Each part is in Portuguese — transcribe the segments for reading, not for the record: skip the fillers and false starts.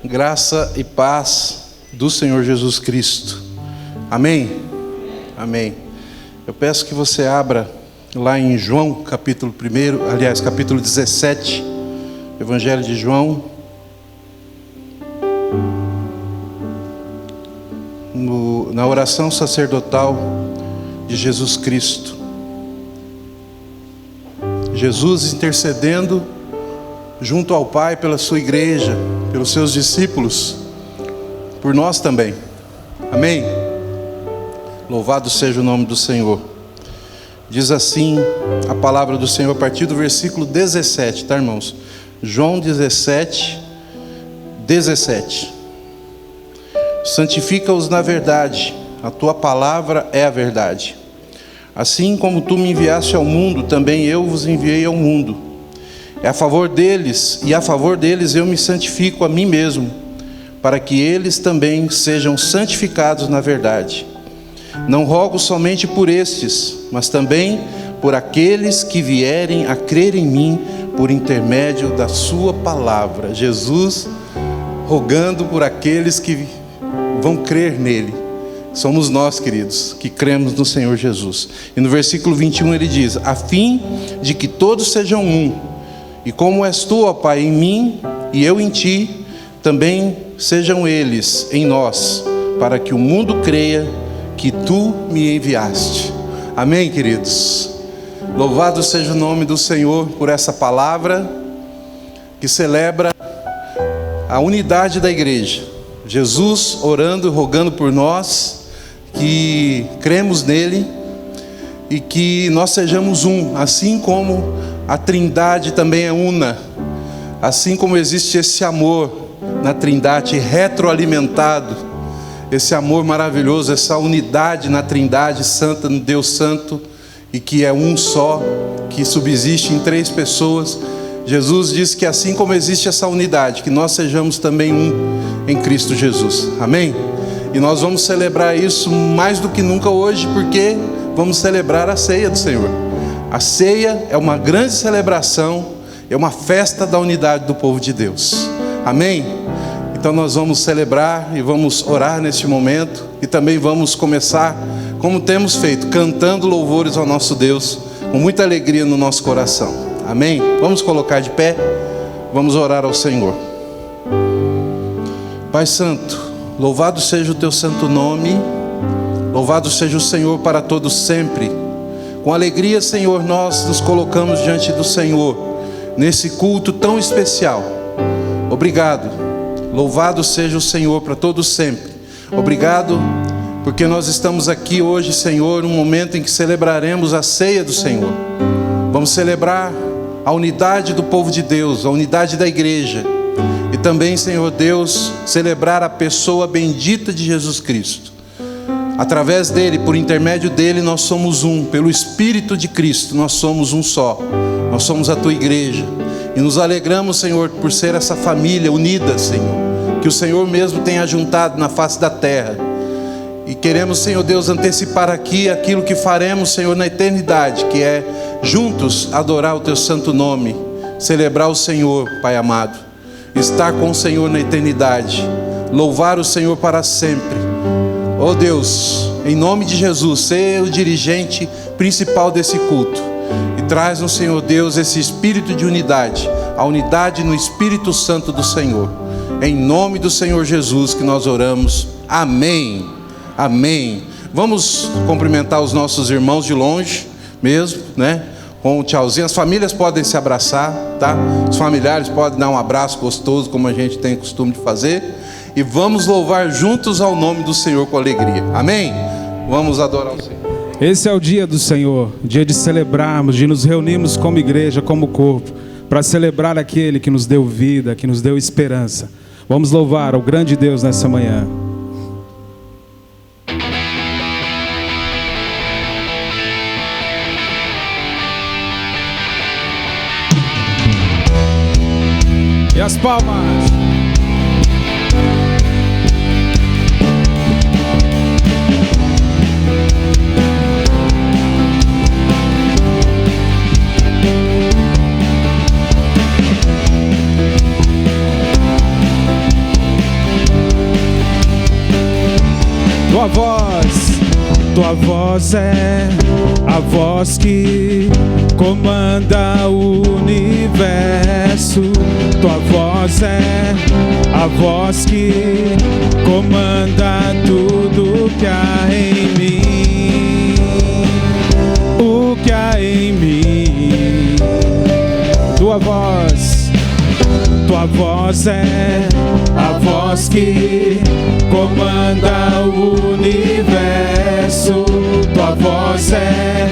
Graça e paz do Senhor Jesus Cristo. Amém? Amém. Eu peço que você abra lá em João, capítulo 17, Evangelho de João, na oração sacerdotal de Jesus Cristo. Jesus intercedendo junto ao Pai pela sua igreja, pelos seus discípulos, por nós também. Amém? Louvado seja o nome do Senhor. Diz assim a palavra do Senhor a partir do versículo 17, tá, irmãos? João 17. Santifica-os na verdade, a tua palavra é a verdade. Assim como tu me enviaste ao mundo, também eu vos enviei ao mundo. É a favor deles, e a favor deles eu me santifico a mim mesmo, para que eles também sejam santificados na verdade. Não rogo somente por estes, mas também por aqueles que vierem a crer em mim por intermédio da sua palavra. Jesus rogando por aqueles que vão crer nele. Somos nós, queridos, que cremos no Senhor Jesus. E no versículo 21 ele diz: a fim de que todos sejam um, e como és tu, ó Pai, em mim e eu em ti, também sejam eles em nós, para que o mundo creia que tu me enviaste. Amém, queridos? Louvado seja o nome do Senhor por essa palavra que celebra a unidade da igreja. Jesus orando e rogando por nós, que cremos nele e que nós sejamos um, assim como a Trindade também é una, assim como existe esse amor na Trindade retroalimentado, esse amor maravilhoso, essa unidade na Trindade Santa, no Deus Santo, e que é um só, que subsiste em três pessoas. Jesus diz que assim como existe essa unidade, que nós sejamos também um em Cristo Jesus. Amém? E nós vamos celebrar isso mais do que nunca hoje, porque vamos celebrar a ceia do Senhor. A ceia é uma grande celebração, é uma festa da unidade do povo de Deus. Amém? Então nós vamos celebrar e vamos orar neste momento, e também vamos começar, como temos feito, cantando louvores ao nosso Deus, com muita alegria no nosso coração. Amém? Vamos colocar de pé, vamos orar ao Senhor. Pai Santo, louvado seja o teu santo nome, louvado seja o Senhor para todos sempre. Com alegria, Senhor, nós nos colocamos diante do Senhor, nesse culto tão especial. Obrigado, louvado seja o Senhor para todos sempre. Obrigado, porque nós estamos aqui hoje, Senhor, num momento em que celebraremos a ceia do Senhor. Vamos celebrar a unidade do povo de Deus, a unidade da igreja. E também, Senhor Deus, celebrar a pessoa bendita de Jesus Cristo. Através dele, por intermédio dele, nós somos um. Pelo Espírito de Cristo, nós somos um só. Nós somos a tua igreja. E nos alegramos, Senhor, por ser essa família unida, Senhor, que o Senhor mesmo tem ajuntado na face da terra. E queremos, Senhor Deus, antecipar aqui aquilo que faremos, Senhor, na eternidade, que é juntos adorar o teu santo nome, celebrar o Senhor, Pai amado, estar com o Senhor na eternidade, louvar o Senhor para sempre. Oh Deus, em nome de Jesus, seja o dirigente principal desse culto e traz-nos, Senhor Deus, esse espírito de unidade, a unidade no Espírito Santo do Senhor. Em nome do Senhor Jesus que nós oramos. Amém. Amém. Vamos cumprimentar os nossos irmãos de longe mesmo, né? Com um tchauzinho. As famílias podem se abraçar, tá? Os familiares podem dar um abraço gostoso, como a gente tem costume de fazer. E vamos louvar juntos ao nome do Senhor com alegria. Amém? Vamos adorar o Senhor. Esse é o dia do Senhor, dia de celebrarmos, de nos reunirmos como igreja, como corpo, para celebrar aquele que nos deu vida, que nos deu esperança. Vamos louvar ao grande Deus nessa manhã. E as palmas. Tua voz é a voz que comanda o universo. Tua voz é a voz que comanda tudo que há em mim. O que há em mim. Tua voz é a voz que comanda o universo. Tua voz é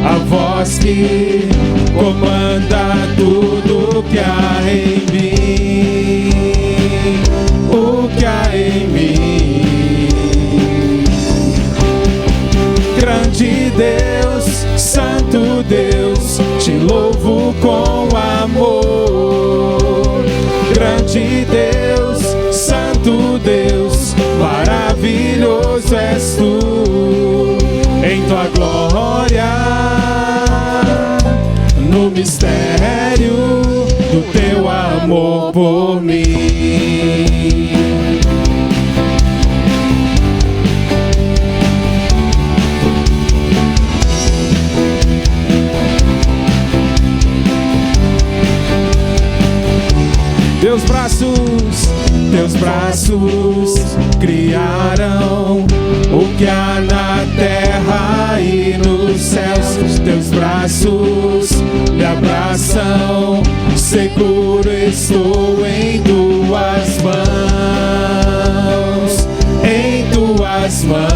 a voz que comanda tudo que há em mim. O que há em mim. Grande Deus, Santo Deus, te louvo com amor. Grande Deus, Santo Deus, maravilhoso és tu. Em tua glória, no mistério do teu amor por mim. Teus braços criaram o que há na terra e nos céus. Teus braços me abraçam, seguro estou em tuas mãos, em tuas mãos.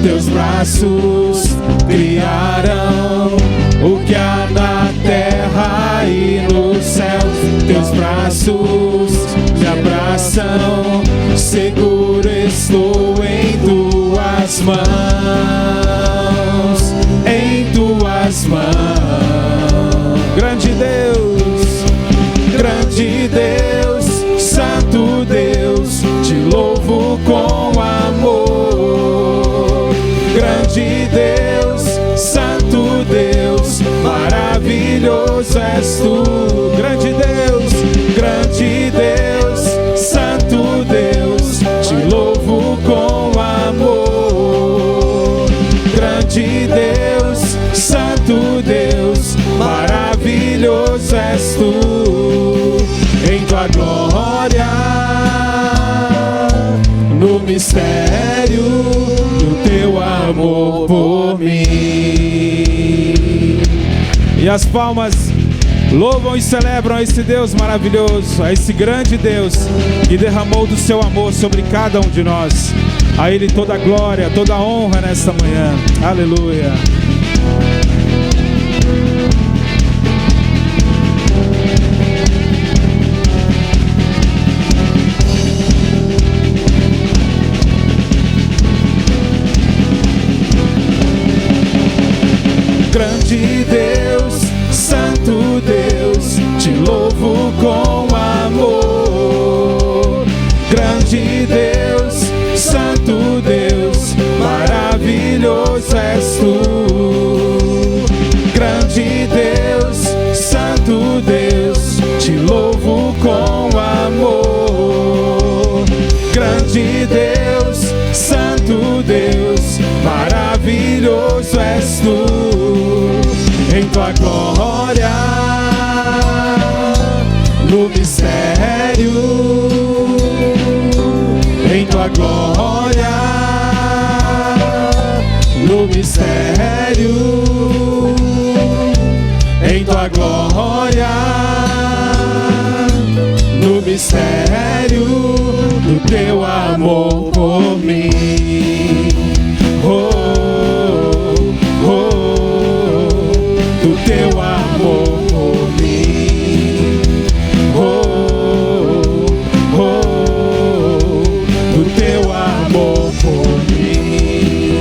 Teus braços criaram o que há na terra e nos céus. Teus braços me abraçam, seguro estou em tuas mãos, em tuas mãos. Grande Deus, Santo Deus, te louvo com amor. Grande Deus, Santo Deus, maravilhoso és tu. Grande Deus, Santo Deus, te louvo com amor. Grande Deus, Santo Deus, maravilhoso és tu. Em tua glória, no mistério do teu amor por mim. E as palmas louvam e celebram a esse Deus maravilhoso, a esse grande Deus que derramou do seu amor sobre cada um de nós. A Ele toda a glória, toda a honra nesta manhã. Aleluia. Grande Deus, Santo Deus, te louvo com amor. Grande Deus, Santo Deus, maravilhoso és tu. Grande Deus, Santo Deus, te louvo com amor. Grande Deus, Santo Deus, maravilhoso és tu. Em tua glória, no mistério, em tua glória, no mistério, em tua glória, no mistério do teu amor por mim. Do teu amor por mim. Do teu amor por mim.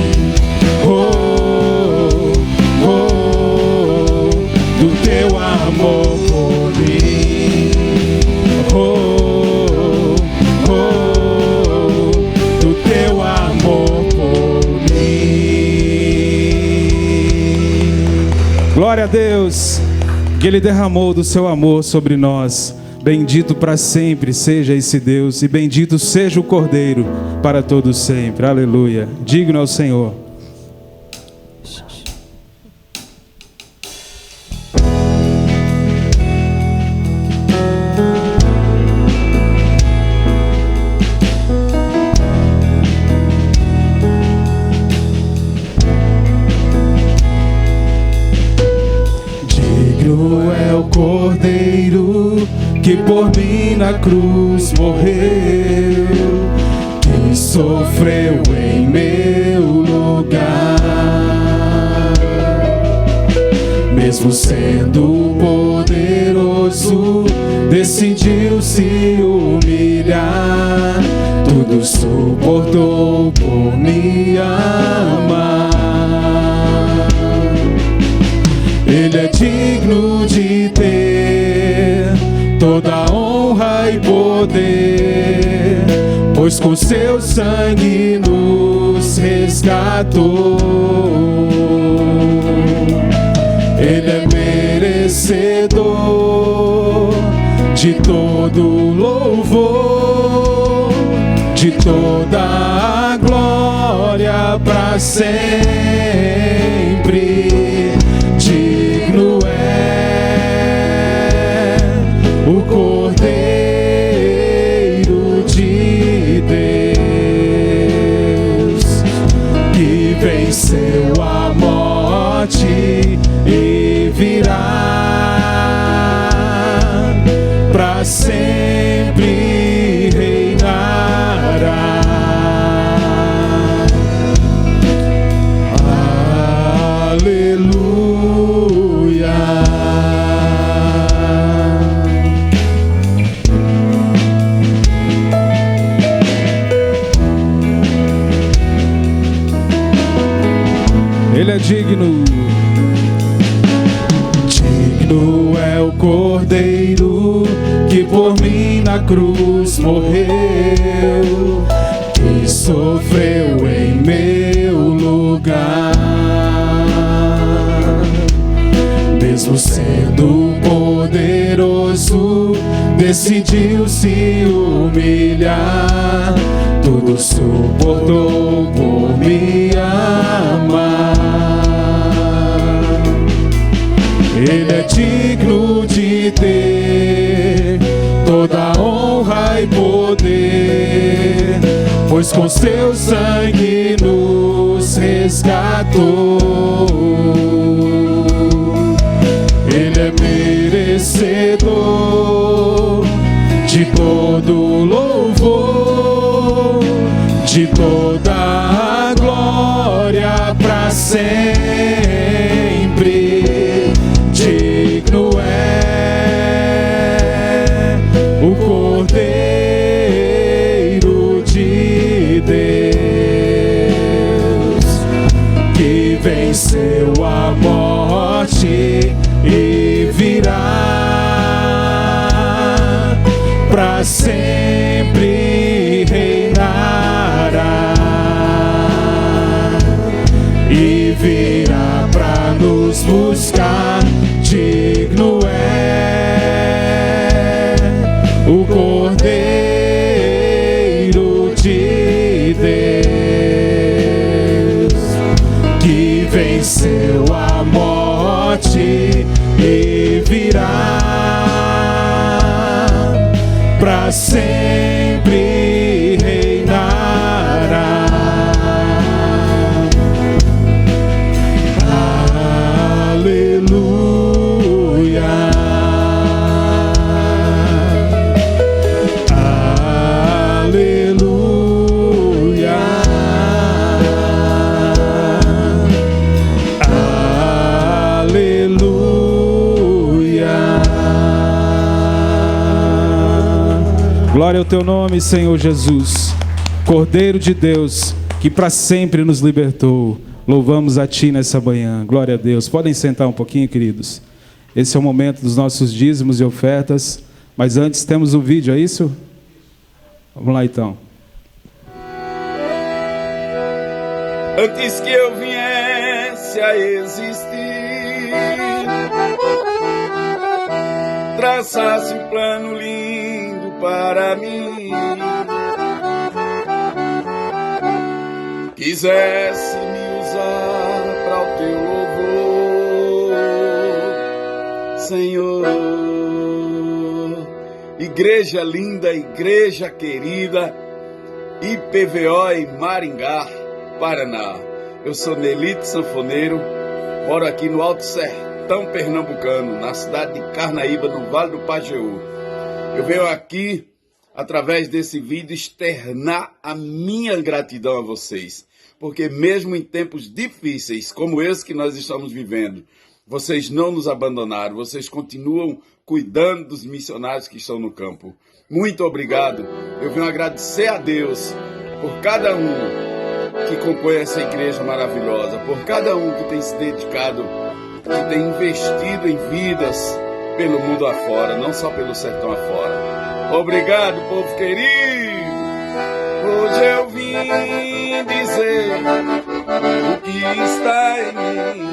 Do teu amor por mim. Do teu amor por mim. Glória a Deus, que Ele derramou do seu amor sobre nós, Bendito para sempre seja esse Deus, e bendito seja o Cordeiro para todos sempre. Aleluia. Digno ao Senhor. Digno é o Cordeiro que por mim na cruz morreu, que sofreu em meu lugar. Mesmo sendo poderoso, decidiu se humilhar, tudo suportou por me amar. Ele é digno de ter toda a honra e poder, pois com seu sangue nos resgatou. Ele é merecedor de todo louvor, de toda a glória para sempre. Digno é o Cordeiro de Deus, que venceu a morte e virá para sempre reinará. Aleluia. Ele é digno. Digno é o Cordeiro que por mim na cruz morreu, que sofreu em meu lugar. Mesmo sendo poderoso, decidiu se humilhar, tudo suportou por me amar. Ele é digno de ter toda a honra e poder, pois com seu sangue nos resgatou. Ele é merecedor de todo louvor, de toda a glória para sempre. Digno é o Cordeiro de Deus, que venceu a morte e virá para sempre reinará, e virá para nos buscar. Digno é o Cordeiro de Deus, que venceu a morte e virá para sempre reinará. Aleluia. Aleluia. Aleluia. Glória ao teu nome, Senhor Jesus, Cordeiro de Deus, que para sempre nos libertou. Louvamos a Ti nessa manhã. Glória a Deus. Podem sentar um pouquinho, queridos. Esse é o momento dos nossos dízimos e ofertas. Mas antes temos um vídeo, é isso? Vamos lá então. Antes que eu viesse a existir, traçasse um plano lindo para mim, quisesse me usar para o teu louvor, Senhor. Igreja linda, igreja querida, IPVO em Maringá, Paraná. Eu sou Nelito Sanfoneiro, moro aqui no Alto Sertão Pernambucano, na cidade de Carnaíba, no Vale do Pajeú. Eu venho aqui, através desse vídeo, externar a minha gratidão a vocês, porque mesmo em tempos difíceis, como esse que nós estamos vivendo, vocês não nos abandonaram, vocês continuam cuidando dos missionários que estão no campo. Muito obrigado. Eu venho agradecer a Deus por cada um que compõe essa igreja maravilhosa, por cada um que tem se dedicado, que tem investido em vidas pelo mundo afora, não só pelo sertão afora. Obrigado, povo querido. Hoje eu vim dizer o que está em mim.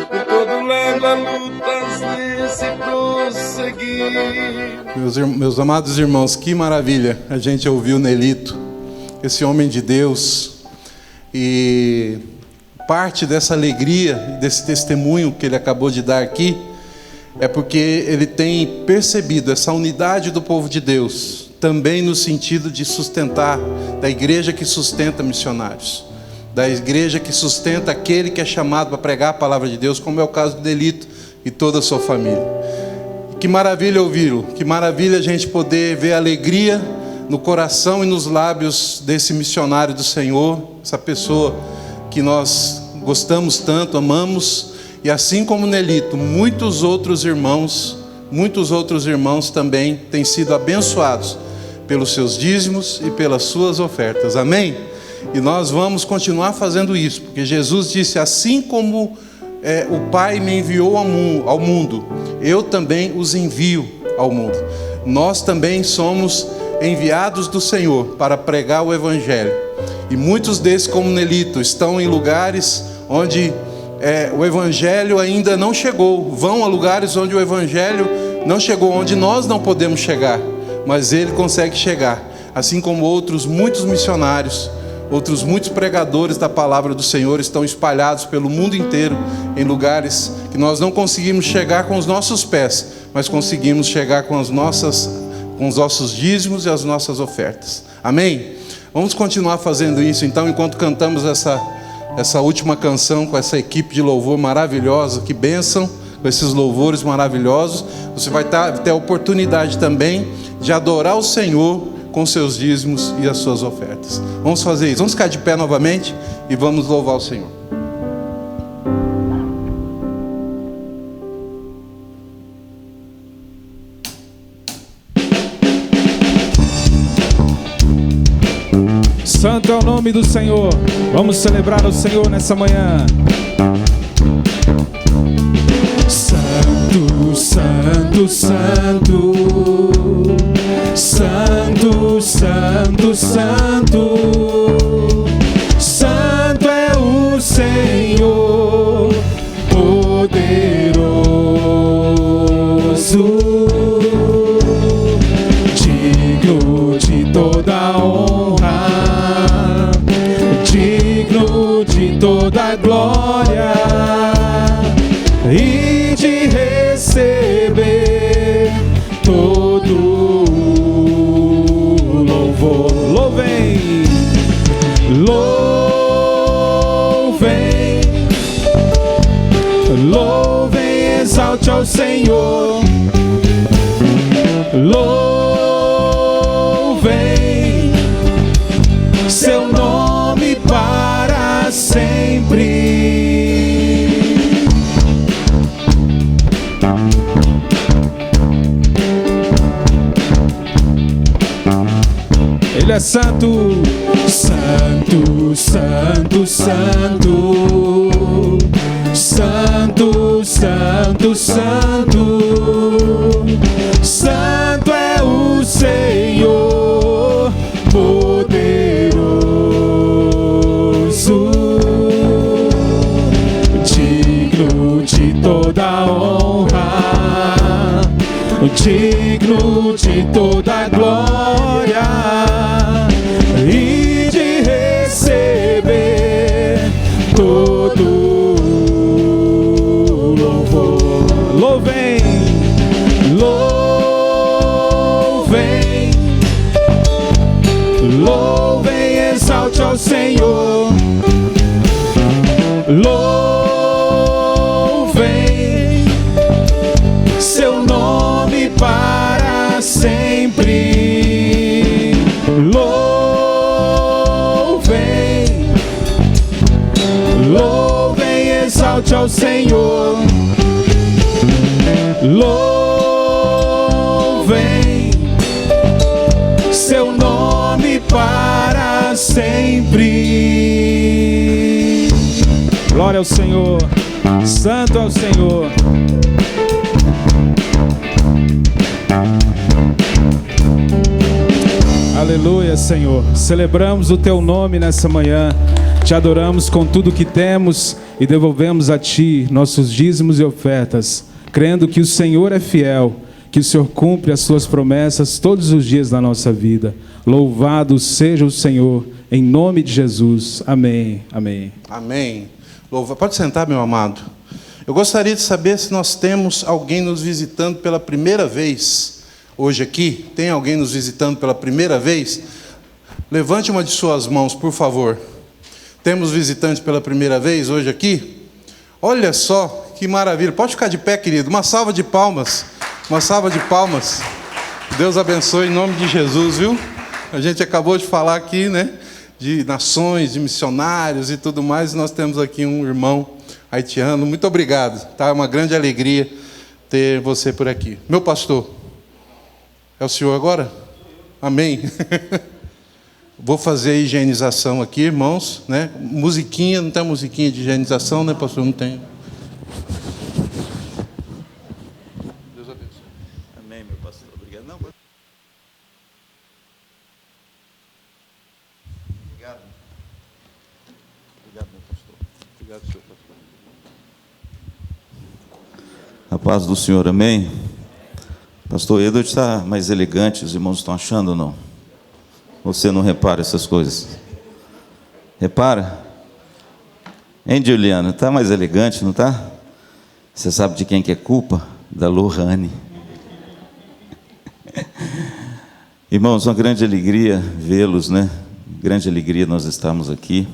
Por todo lado a lutas nesse prosseguir. Meus amados irmãos, que maravilha a gente ouviu Nelito, esse homem de Deus, e parte dessa alegria, desse testemunho que ele acabou de dar aqui, é porque ele tem percebido essa unidade do povo de Deus, também no sentido de sustentar, da igreja que sustenta missionários, da igreja que sustenta aquele que é chamado para pregar a palavra de Deus, como é o caso do Nelito e toda a sua família. Que maravilha ouvi-lo, que maravilha a gente poder ver a alegria no coração e nos lábios desse missionário do Senhor, essa pessoa que nós gostamos tanto, amamos, e assim como Nelito, muitos outros irmãos também têm sido abençoados pelos seus dízimos e pelas suas ofertas, amém? E nós vamos continuar fazendo isso, porque Jesus disse, assim como o Pai me enviou ao mundo, eu também os envio ao mundo. Nós também somos enviados do Senhor para pregar o Evangelho. E muitos desses, como Nelito, estão em lugares onde o Evangelho ainda não chegou. Vão a lugares onde o Evangelho não chegou, onde nós não podemos chegar, mas ele consegue chegar. Assim como outros muitos missionários, outros muitos pregadores da palavra do Senhor estão espalhados pelo mundo inteiro, em lugares que nós não conseguimos chegar com os nossos pés, mas conseguimos chegar com os nossos dízimos e as nossas ofertas. Amém? Vamos continuar fazendo isso então, enquanto cantamos essa última canção com essa equipe de louvor maravilhosa. Que bênção, com esses louvores maravilhosos. Você vai ter a oportunidade também de adorar o Senhor com seus dízimos e as suas ofertas. Vamos fazer isso, vamos ficar de pé novamente e vamos louvar o Senhor. Santo é o nome do Senhor. Vamos celebrar o Senhor nessa manhã. Santo, Santo, Santo, Santo, Santo, Santo, Santo é o Senhor, poderoso, digno de toda honra, digno de toda glória e de receber todo o louvor. Louvem, louvem, louvem, exalte ao Senhor. Louvem seu nome para sempre. Ele é santo, santo, santo, santo, santo, santo, santo, santo é o Senhor, poderoso, digno de toda honra, digno de toda a glória e de receber todo louvor. Louvem, louvem, louvem, exalte ao Senhor. Louvem seu nome para sempre. Louvem, louvem, exalte ao Senhor. Louvem seu nome para sempre. Glória ao Senhor, santo ao Senhor. Aleluia, Senhor. Celebramos o Teu nome nessa manhã. Te adoramos com tudo que temos e devolvemos a Ti nossos dízimos e ofertas, crendo que o Senhor é fiel, que o Senhor cumpre as Suas promessas todos os dias da nossa vida. Louvado seja o Senhor, em nome de Jesus. Amém. Amém. Amém. Pode sentar, meu amado. Eu gostaria de saber se nós temos alguém nos visitando pela primeira vez hoje aqui. Tem alguém nos visitando pela primeira vez? Levante uma de suas mãos, por favor. Temos visitantes pela primeira vez hoje aqui? Olha só que maravilha. Pode ficar de pé, querido. Uma salva de palmas. Uma salva de palmas. Deus abençoe em nome de Jesus, viu? A gente acabou de falar aqui, né? De nações, de missionários e tudo mais. Nós temos aqui um irmão haitiano. Muito obrigado, tá? É uma grande alegria ter você por aqui. Meu pastor, é o senhor agora? Amém. Vou fazer a higienização aqui, irmãos, né? Musiquinha, não tem musiquinha de higienização, né, pastor? Não tem. Deus abençoe. Amém, meu pastor. Obrigado. Não, obrigado. Obrigado, meu pastor. Obrigado, senhor pastor. A paz do Senhor, amém? Pastor Edward está mais elegante, os irmãos estão achando ou não? Você não repara essas coisas? Repara? Hein, Juliana? Está mais elegante, não está? Você sabe de quem que é culpa? Da Lohane. Irmãos, uma grande alegria vê-los, né? Grande alegria nós estamos aqui.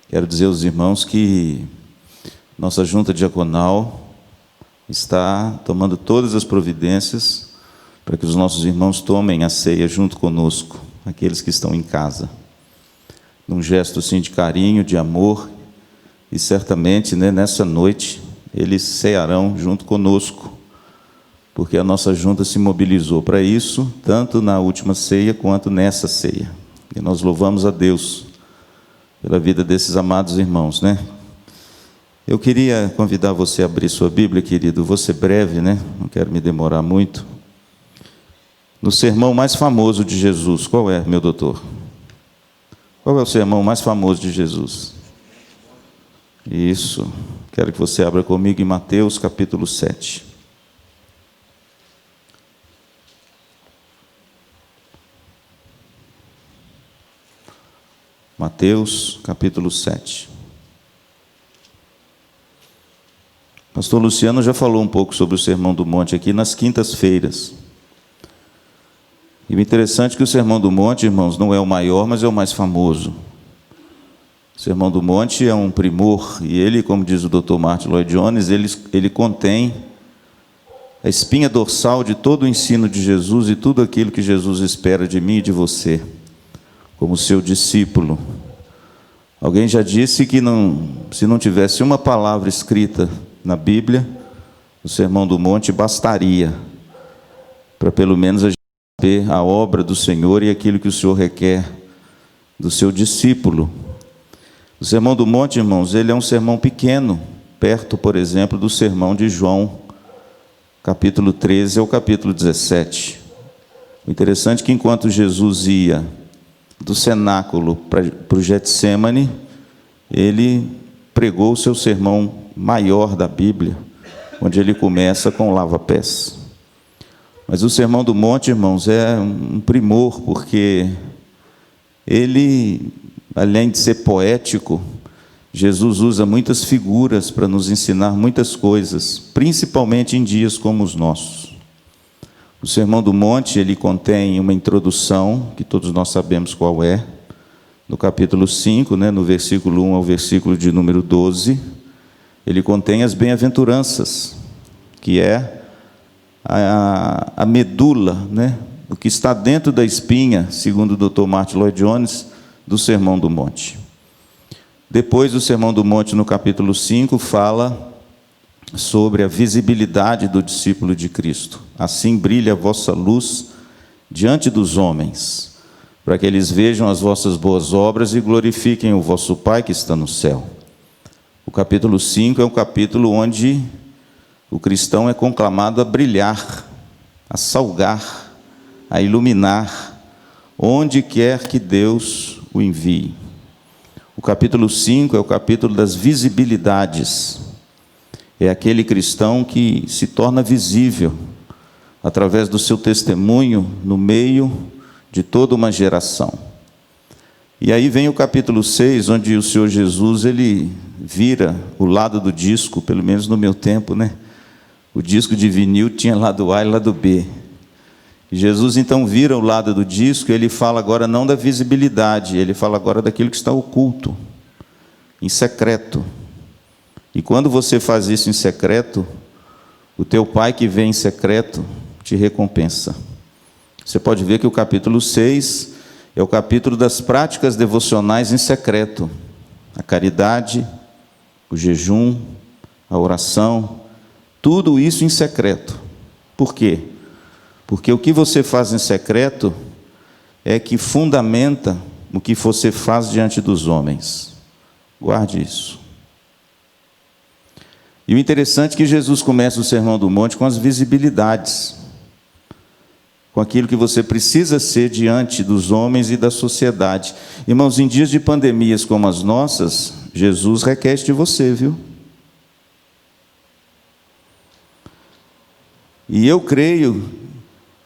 Quero dizer aos irmãos que nossa junta diaconal está tomando todas as providências para que os nossos irmãos tomem a ceia junto conosco, aqueles que estão em casa, num gesto assim de carinho, de amor, e certamente, né, nessa noite eles cearão junto conosco, porque a nossa junta se mobilizou para isso, tanto na última ceia quanto nessa ceia, e nós louvamos a Deus pela vida desses amados irmãos, né? Eu queria convidar você a abrir sua Bíblia, querido. Vou ser breve, né? Não quero me demorar muito. No sermão mais famoso de Jesus, qual é, meu doutor? Qual é o sermão mais famoso de Jesus? Isso. Quero que você abra comigo em Mateus, capítulo 7. Mateus, capítulo 7. Pastor Luciano já falou um pouco sobre o Sermão do Monte aqui nas quintas-feiras. E o interessante é que o Sermão do Monte, irmãos, não é o maior, mas é o mais famoso. O Sermão do Monte é um primor, e ele, como diz o Dr. Martin Lloyd Jones, ele contém a espinha dorsal de todo o ensino de Jesus e tudo aquilo que Jesus espera de mim e de você, como seu discípulo. Alguém já disse que se não tivesse uma palavra escrita na Bíblia, o Sermão do Monte bastaria para pelo menos a gente saber a obra do Senhor e aquilo que o Senhor requer do seu discípulo. O Sermão do Monte, irmãos, ele é um sermão pequeno, perto, por exemplo, do sermão de João, capítulo 13 ao capítulo 17. O interessante é que enquanto Jesus ia do cenáculo para o Getsêmani, ele pregou o seu sermão maior da Bíblia, onde ele começa com o lava-pés. Mas o Sermão do Monte, irmãos, é um primor, porque ele, além de ser poético, Jesus usa muitas figuras para nos ensinar muitas coisas, principalmente em dias como os nossos. O Sermão do Monte, ele contém uma introdução, que todos nós sabemos qual é, no capítulo 5, no versículo 1 ao versículo de número 12, ele contém as bem-aventuranças, que é a medula, o que está dentro da espinha, segundo o Dr. Martin Lloyd-Jones, do Sermão do Monte. Depois, o Sermão do Monte, no capítulo 5, fala sobre a visibilidade do discípulo de Cristo. Assim brilha a vossa luz diante dos homens, para que eles vejam as vossas boas obras e glorifiquem o vosso Pai que está no céu. O capítulo 5 é um capítulo onde o cristão é conclamado a brilhar, a salgar, a iluminar, onde quer que Deus o envie. O capítulo 5 é o capítulo das visibilidades. É aquele cristão que se torna visível através do seu testemunho no meio de toda uma geração. E aí vem o capítulo 6, onde o Senhor Jesus, ele vira o lado do disco, pelo menos no meu tempo, O disco de vinil tinha lado A e lado B. E Jesus então vira o lado do disco e ele fala agora não da visibilidade, ele fala agora daquilo que está oculto, em secreto. E quando você faz isso em secreto, o teu Pai que vem em secreto te recompensa. Você pode ver que o capítulo 6 é o capítulo das práticas devocionais em secreto. A caridade, o jejum, a oração, tudo isso em secreto. Por quê? Porque o que você faz em secreto é que fundamenta o que você faz diante dos homens. Guarde isso. E o interessante é que Jesus começa o Sermão do Monte com as visibilidades, com aquilo que você precisa ser diante dos homens e da sociedade. Irmãos, em dias de pandemias como as nossas, Jesus requer de você, viu? E eu creio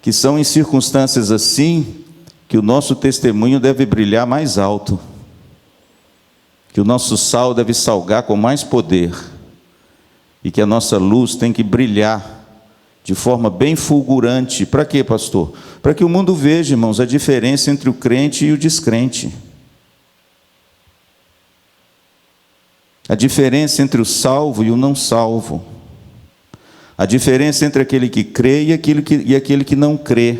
que são em circunstâncias assim que o nosso testemunho deve brilhar mais alto, que o nosso sal deve salgar com mais poder, e que a nossa luz tem que brilhar de forma bem fulgurante. Para quê, pastor? Para que o mundo veja, irmãos, a diferença entre o crente e o descrente. A diferença entre o salvo e o não salvo. A diferença entre aquele que crê e aquele que não crê.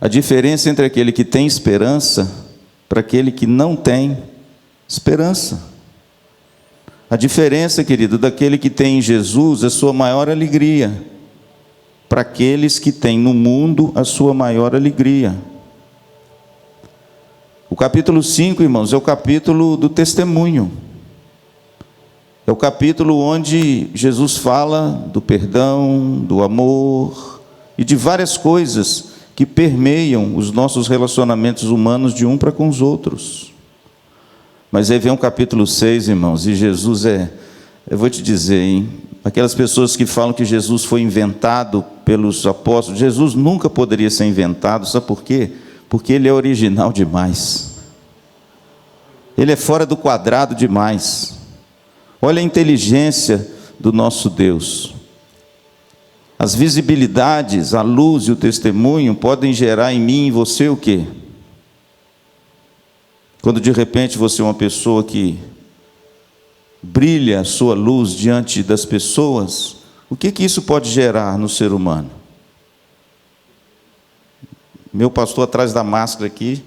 A diferença entre aquele que tem esperança para aquele que não tem esperança. A diferença, querido, daquele que tem em Jesus a sua maior alegria, para aqueles que têm no mundo a sua maior alegria. O capítulo 5, irmãos, é o capítulo do testemunho. É o capítulo onde Jesus fala do perdão, do amor e de várias coisas que permeiam os nossos relacionamentos humanos de um para com os outros. Mas aí vem o capítulo 6, irmãos, e Jesus eu vou te dizer, aquelas pessoas que falam que Jesus foi inventado pelos apóstolos, Jesus nunca poderia ser inventado, sabe por quê? Porque ele é original demais. Ele é fora do quadrado demais. Olha a inteligência do nosso Deus. As visibilidades, a luz e o testemunho podem gerar em mim e em você o quê? Quando de repente você é uma pessoa que brilha a sua luz diante das pessoas, o que isso pode gerar no ser humano? Meu pastor atrás da máscara aqui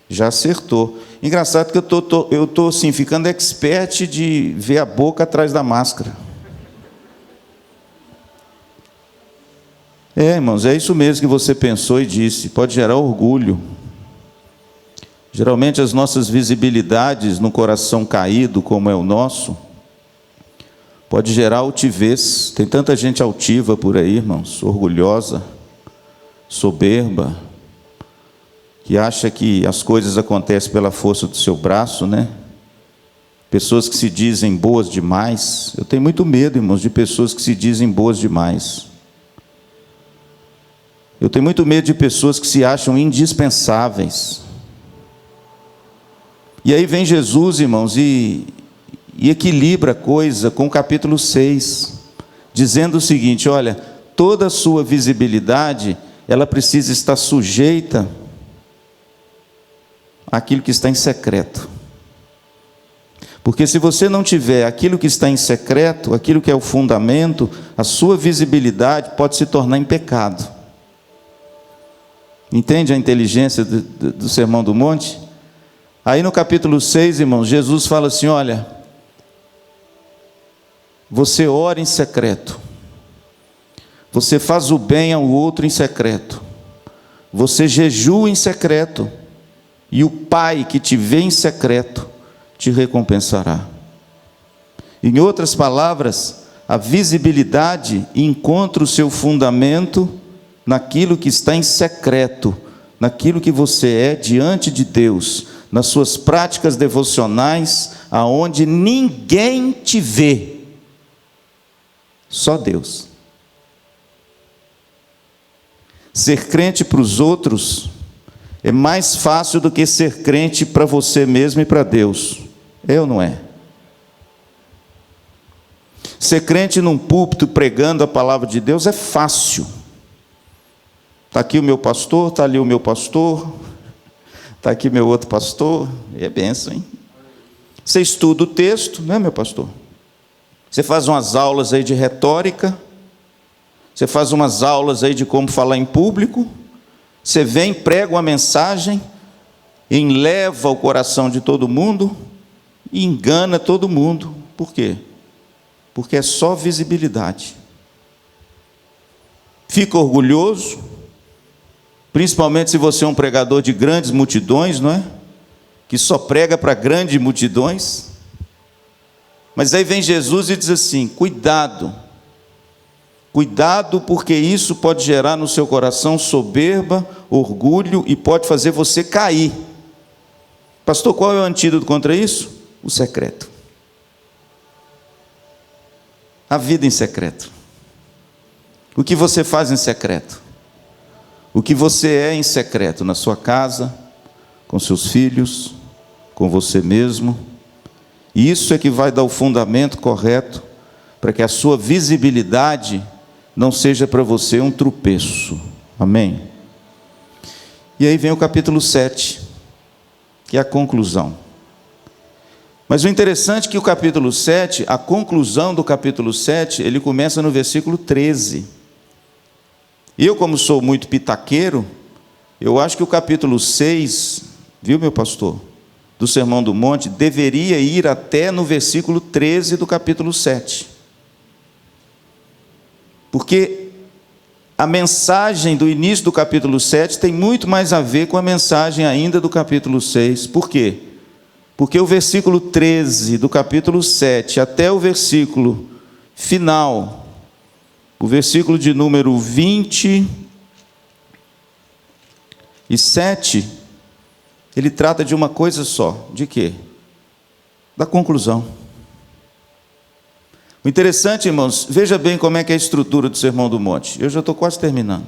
já acertou. Engraçado que eu estou assim, ficando expert de ver a boca atrás da máscara. Irmãos, é isso mesmo que você pensou e disse, pode gerar orgulho. Geralmente as nossas visibilidades no coração caído, como é o nosso, pode gerar altivez. Tem tanta gente altiva por aí, irmãos, orgulhosa, soberba, que acha que as coisas acontecem pela força do seu braço, Pessoas que se dizem boas demais. Eu tenho muito medo, irmãos, de pessoas que se dizem boas demais. Eu tenho muito medo de pessoas que se acham indispensáveis. E aí vem Jesus, irmãos, e equilibra a coisa com o capítulo 6, dizendo o seguinte: olha, toda a sua visibilidade, ela precisa estar sujeita àquilo que está em secreto. Porque se você não tiver aquilo que está em secreto, aquilo que é o fundamento, a sua visibilidade pode se tornar em pecado. Entende a inteligência do Sermão do Monte? Aí no capítulo 6, irmãos, Jesus fala assim: olha, você ora em secreto, você faz o bem ao outro em secreto, você jejua em secreto, e o Pai que te vê em secreto te recompensará. Em outras palavras, a visibilidade encontra o seu fundamento naquilo que está em secreto, naquilo que você é diante de Deus, nas suas práticas devocionais, aonde ninguém te vê, só Deus. Ser crente para os outros é mais fácil do que ser crente para você mesmo e para Deus. É ou não é? Ser crente num púlpito pregando a palavra de Deus é fácil. Está aqui o meu pastor, está ali o meu pastor, está aqui meu outro pastor. É bênção, hein? Você estuda o texto, não é, meu pastor? Você faz umas aulas aí de retórica, você faz umas aulas aí de como falar em público, você vem, prega uma mensagem, enleva o coração de todo mundo e engana todo mundo. Por quê? Porque é só visibilidade. Fica orgulhoso, principalmente se você é um pregador de grandes multidões, não é? Que só prega para grandes multidões. Mas aí vem Jesus e diz assim: cuidado, cuidado, porque isso pode gerar no seu coração soberba, orgulho e pode fazer você cair. Pastor, qual é o antídoto contra isso? O secreto. A vida em secreto. O que você faz em secreto? O que você é em secreto, na sua casa, com seus filhos, com você mesmo. E isso é que vai dar o fundamento correto para que a sua visibilidade não seja para você um tropeço. Amém? E aí vem o capítulo 7, que é a conclusão. Mas o interessante é que o capítulo 7, a conclusão do capítulo 7, ele começa no versículo 13. E eu, como sou muito pitaqueiro, eu acho que o capítulo 6, viu, meu pastor, do Sermão do Monte, deveria ir até no versículo 13 do capítulo 7. Porque a mensagem do início do capítulo 7 tem muito mais a ver com a mensagem ainda do capítulo 6. Por quê? Porque o versículo 13 do capítulo 7 até o versículo final, o versículo de número 27, ele trata de uma coisa só. De quê? Da conclusão. O interessante, irmãos, veja bem como é que é a estrutura do Sermão do Monte. Eu já estou quase terminando.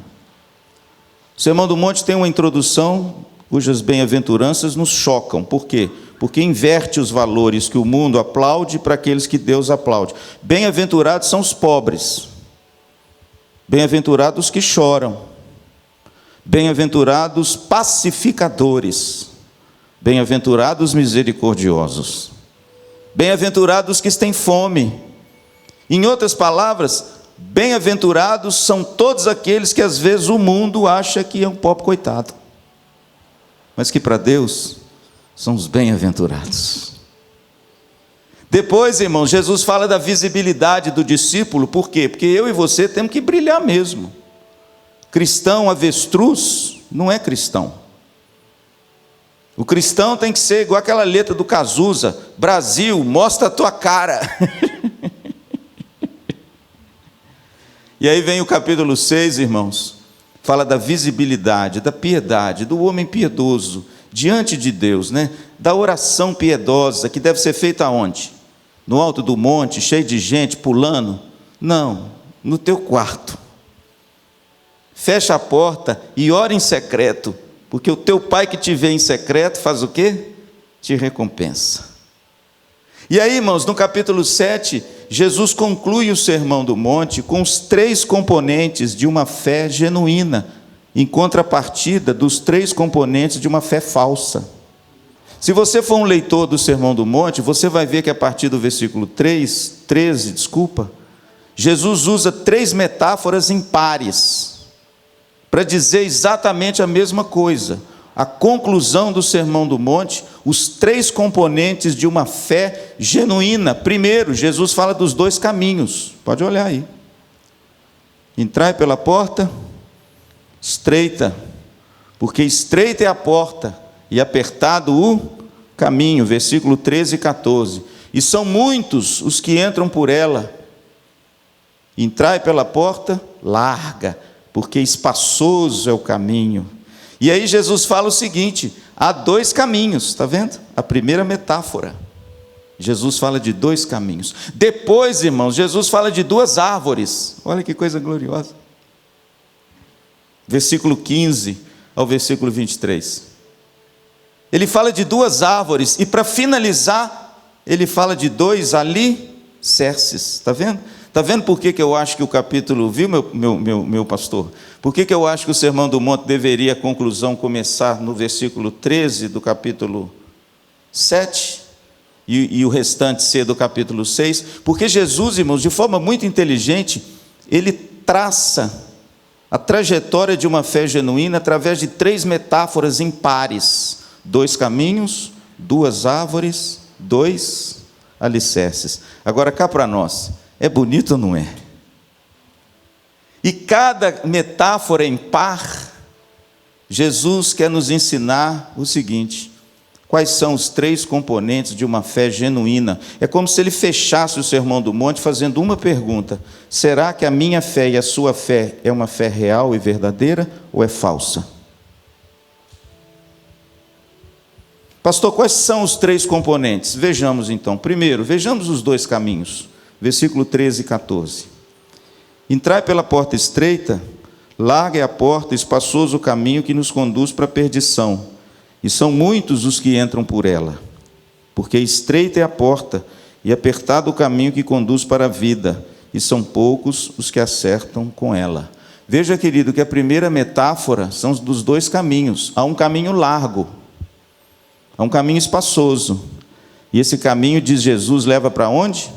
O Sermão do Monte tem uma introdução cujas bem-aventuranças nos chocam. Por quê? Porque inverte os valores que o mundo aplaude para aqueles que Deus aplaude. Bem-aventurados são os pobres. Bem-aventurados os que choram. Bem-aventurados pacificadores. Bem-aventurados misericordiosos. Bem-aventurados que têm fome. Em outras palavras, bem-aventurados são todos aqueles que às vezes o mundo acha que é um pobre coitado, mas que para Deus são os bem-aventurados. Depois, irmãos, Jesus fala da visibilidade do discípulo. Por quê? Porque eu e você temos que brilhar mesmo. Cristão avestruz não é cristão. O cristão tem que ser igual aquela letra do Cazuza: Brasil, mostra a tua cara. E aí vem o capítulo 6, irmãos, fala da visibilidade, da piedade, do homem piedoso diante de Deus, né? Da oração piedosa, que deve ser feita aonde? No alto do monte, cheio de gente pulando? Não, no teu quarto, fecha a porta e ora em secreto, porque o teu pai que te vê em secreto faz o quê? Te recompensa. E aí, irmãos, no capítulo 7, Jesus conclui o Sermão do Monte com os 3 componentes de uma fé genuína, em contrapartida dos 3 componentes de uma fé falsa. Se você for um leitor do Sermão do Monte, você vai ver que a partir do versículo 13, Jesus usa 3 metáforas em pares, para dizer exatamente a mesma coisa. A conclusão do Sermão do Monte, os 3 componentes de uma fé genuína. Primeiro, Jesus fala dos 2 caminhos, pode olhar aí. Entrai pela porta estreita, porque estreita é a porta e apertado o caminho, versículo 13 e 14. E são muitos os que entram por ela. Entrai pela porta larga, porque espaçoso é o caminho. E aí Jesus fala o seguinte: há 2 caminhos, está vendo? A primeira metáfora. Jesus fala de 2 caminhos. Depois, irmãos, Jesus fala de 2 árvores. Olha que coisa gloriosa. Versículo 15 ao versículo 23. Ele fala de 2 árvores, e para finalizar, ele fala de 2 alicerces. Está vendo? Está vendo por que eu acho que o capítulo, viu, meu pastor? Por que eu acho que o Sermão do Monte deveria, a conclusão, começar no versículo 13 do capítulo 7 e o restante ser do capítulo 6? Porque Jesus, irmãos, de forma muito inteligente, ele traça a trajetória de uma fé genuína através de 3 metáforas em pares: 2 caminhos, 2 árvores, 2 alicerces. Agora cá para nós, é bonito ou não é? E cada metáfora em par, Jesus quer nos ensinar o seguinte: quais são os 3 componentes de uma fé genuína. É como se ele fechasse o Sermão do Monte fazendo uma pergunta: será que a minha fé e a sua fé é uma fé real e verdadeira, ou é falsa? Pastor, quais são os 3 componentes? Vejamos então. Primeiro, vejamos os 2 caminhos. Versículo 13 e 14. Entrai pela porta estreita, larga é a porta, espaçoso o caminho que nos conduz para a perdição, e são muitos os que entram por ela. Porque estreita é a porta, e apertado o caminho que conduz para a vida, e são poucos os que acertam com ela. Veja, querido, que a primeira metáfora são dos 2 caminhos. Há um caminho largo, há um caminho espaçoso, e esse caminho, diz Jesus, leva para onde?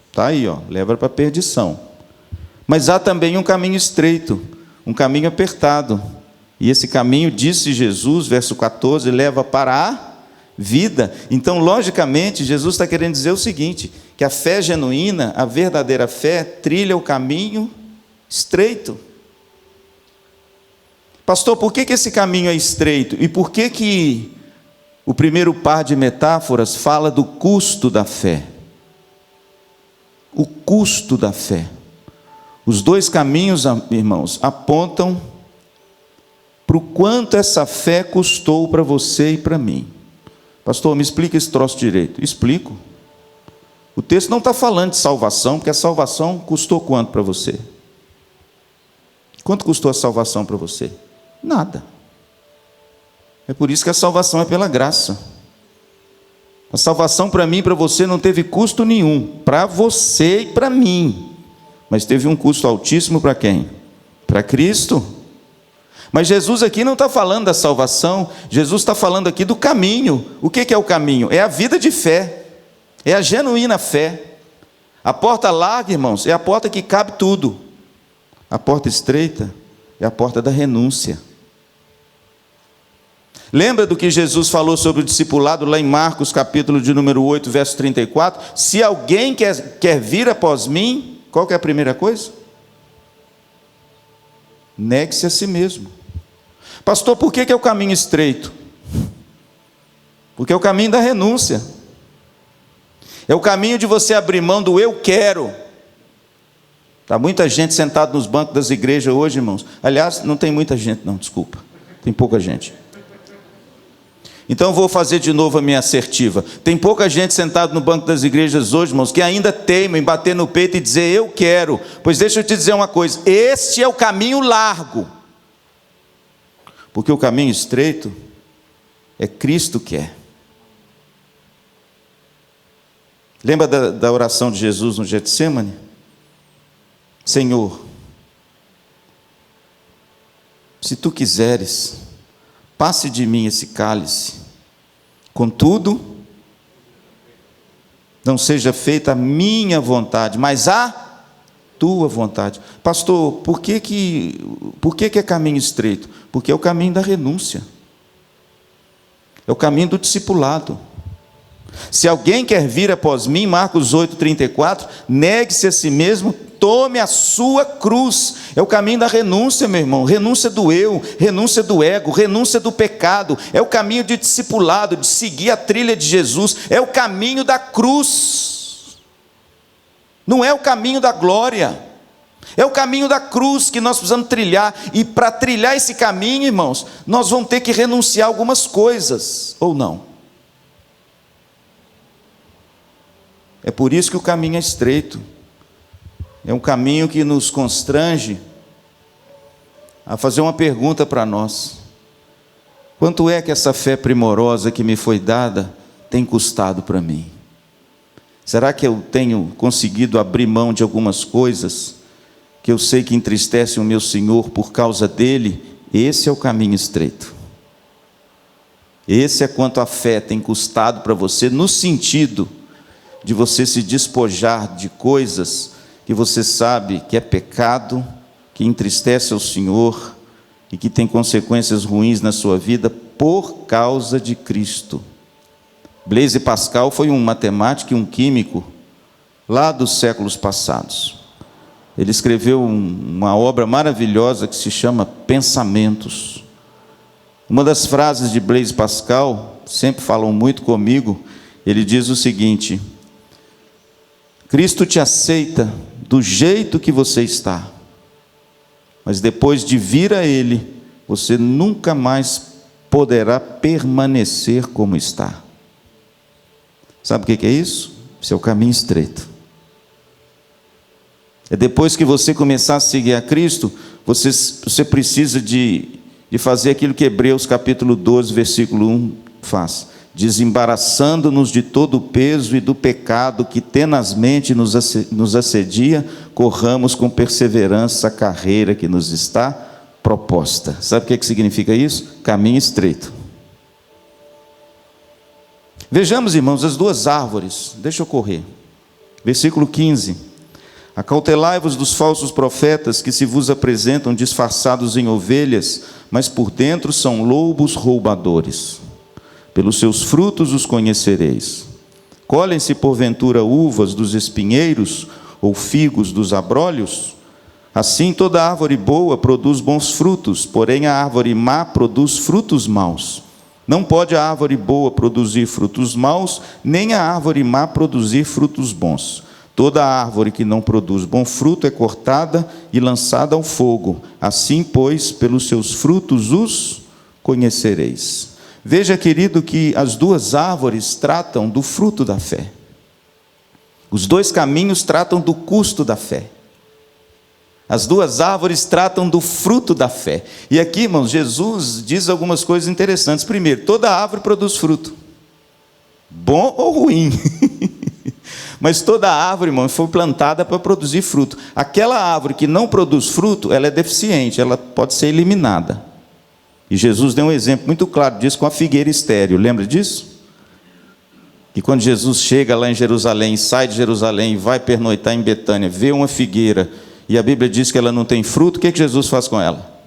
Está aí, leva para a perdição. Mas há também um caminho estreito, um caminho apertado. E esse caminho, disse Jesus, verso 14, leva para a vida. Então, logicamente, Jesus está querendo dizer o seguinte: que a fé genuína, a verdadeira fé, trilha o caminho estreito. Pastor, por que esse caminho é estreito? E por que o primeiro par de metáforas fala do custo da fé? O custo da fé. Os 2 caminhos, irmãos, apontam para o quanto essa fé custou para você e para mim. Pastor, me explica esse troço direito. Explico. O texto não está falando de salvação, porque a salvação custou quanto para você? Quanto custou a salvação para você? Nada. É por isso que a salvação é pela graça. A salvação para mim e para você não teve custo nenhum, para você e para mim, mas teve um custo altíssimo para quem? Para Cristo. Mas Jesus aqui não está falando da salvação, Jesus está falando aqui do caminho. O que é o caminho? É a vida de fé, é a genuína fé. A porta larga, irmãos, é a porta que cabe tudo. A porta estreita é a porta da renúncia. Lembra do que Jesus falou sobre o discipulado lá em Marcos, capítulo de número 8, verso 34? Se alguém quer vir após mim, qual que é a primeira coisa? Negue-se a si mesmo. Pastor, por que é o caminho estreito? Porque é o caminho da renúncia. É o caminho de você abrir mão do eu quero. Está muita gente sentada nos bancos das igrejas hoje, irmãos. Aliás, não tem muita gente não, desculpa. Tem pouca gente. Então eu vou fazer de novo a minha assertiva. Tem pouca gente sentada no banco das igrejas hoje, irmãos, que ainda teima em bater no peito e dizer eu quero. Pois deixa eu te dizer uma coisa: este é o caminho largo. Porque o caminho estreito é Cristo que é. Lembra da oração de Jesus no Getsêmani? Senhor, se tu quiseres, passe de mim esse cálice, contudo, não seja feita a minha vontade, mas a tua vontade. Pastor, por que é caminho estreito? Porque é o caminho da renúncia, é o caminho do discipulado. Se alguém quer vir após mim, Marcos 8,34, negue-se a si mesmo, tome a sua cruz. É o caminho da renúncia, meu irmão. Renúncia do eu, renúncia do ego, renúncia do pecado. É o caminho de discipulado, de seguir a trilha de Jesus. É o caminho da cruz. Não é o caminho da glória. É o caminho da cruz que nós precisamos trilhar. E para trilhar esse caminho, irmãos, nós vamos ter que renunciar a algumas coisas, ou não? É por isso que o caminho é estreito. É um caminho que nos constrange a fazer uma pergunta para nós: quanto é que essa fé primorosa que me foi dada tem custado para mim? Será que eu tenho conseguido abrir mão de algumas coisas que eu sei que entristecem o meu Senhor por causa dele? Esse é o caminho estreito. Esse é quanto a fé tem custado para você, no sentido de você se despojar de coisas que você sabe que é pecado, que entristece ao Senhor e que tem consequências ruins na sua vida por causa de Cristo. Blaise Pascal foi um matemático e um químico lá dos séculos passados. Ele escreveu uma obra maravilhosa que se chama Pensamentos. Uma das frases de Blaise Pascal, sempre falam muito comigo, ele diz o seguinte: Cristo te aceita do jeito que você está, mas depois de vir a Ele, você nunca mais poderá permanecer como está. Sabe o que é isso? Esse é o caminho estreito. É depois que você começar a seguir a Cristo, você precisa de fazer aquilo que Hebreus capítulo 12, versículo 1 faz: desembaraçando-nos de todo o peso e do pecado que tenazmente nos assedia, corramos com perseverança a carreira que nos está proposta. Sabe o que significa isso? Caminho estreito. Vejamos, irmãos, as duas árvores. Deixa eu correr. Versículo 15. Acautelai-vos dos falsos profetas que se vos apresentam disfarçados em ovelhas, mas por dentro são lobos roubadores. Pelos seus frutos os conhecereis. Colhem-se porventura uvas dos espinheiros ou figos dos abrolhos? Assim toda árvore boa produz bons frutos, porém a árvore má produz frutos maus. Não pode a árvore boa produzir frutos maus, nem a árvore má produzir frutos bons. Toda árvore que não produz bom fruto é cortada e lançada ao fogo. Assim, pois, pelos seus frutos os conhecereis. Veja, querido, que as duas árvores tratam do fruto da fé. Os dois caminhos tratam do custo da fé. As duas árvores tratam do fruto da fé. E aqui, irmãos, Jesus diz algumas coisas interessantes. Primeiro, toda árvore produz fruto, bom ou ruim. Mas toda árvore, irmão, foi plantada para produzir fruto. Aquela árvore que não produz fruto, ela é deficiente, ela pode ser eliminada. E Jesus deu um exemplo muito claro disso com a figueira estéril. Lembra disso? E quando Jesus chega lá em Jerusalém, sai de Jerusalém e vai pernoitar em Betânia, vê uma figueira, e a Bíblia diz que ela não tem fruto, o que Jesus faz com ela?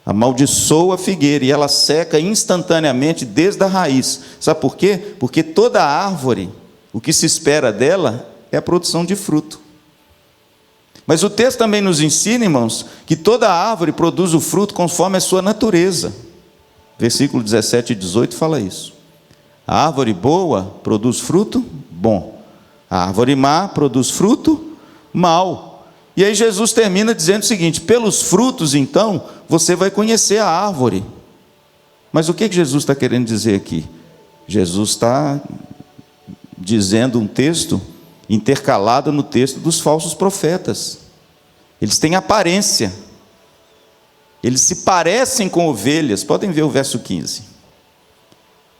Amaldiçoa a figueira, e ela seca instantaneamente desde a raiz. Sabe por quê? Porque toda árvore, o que se espera dela é a produção de fruto. Mas o texto também nos ensina, irmãos, que toda árvore produz o fruto conforme a sua natureza. Versículo 17 e 18 fala isso. A árvore boa produz fruto bom. A árvore má produz fruto mau. E aí Jesus termina dizendo o seguinte: pelos frutos, então, você vai conhecer a árvore. Mas o que Jesus está querendo dizer aqui? Jesus está dizendo um texto intercalado no texto dos falsos profetas. Eles têm aparência, eles se parecem com ovelhas, podem ver o verso 15.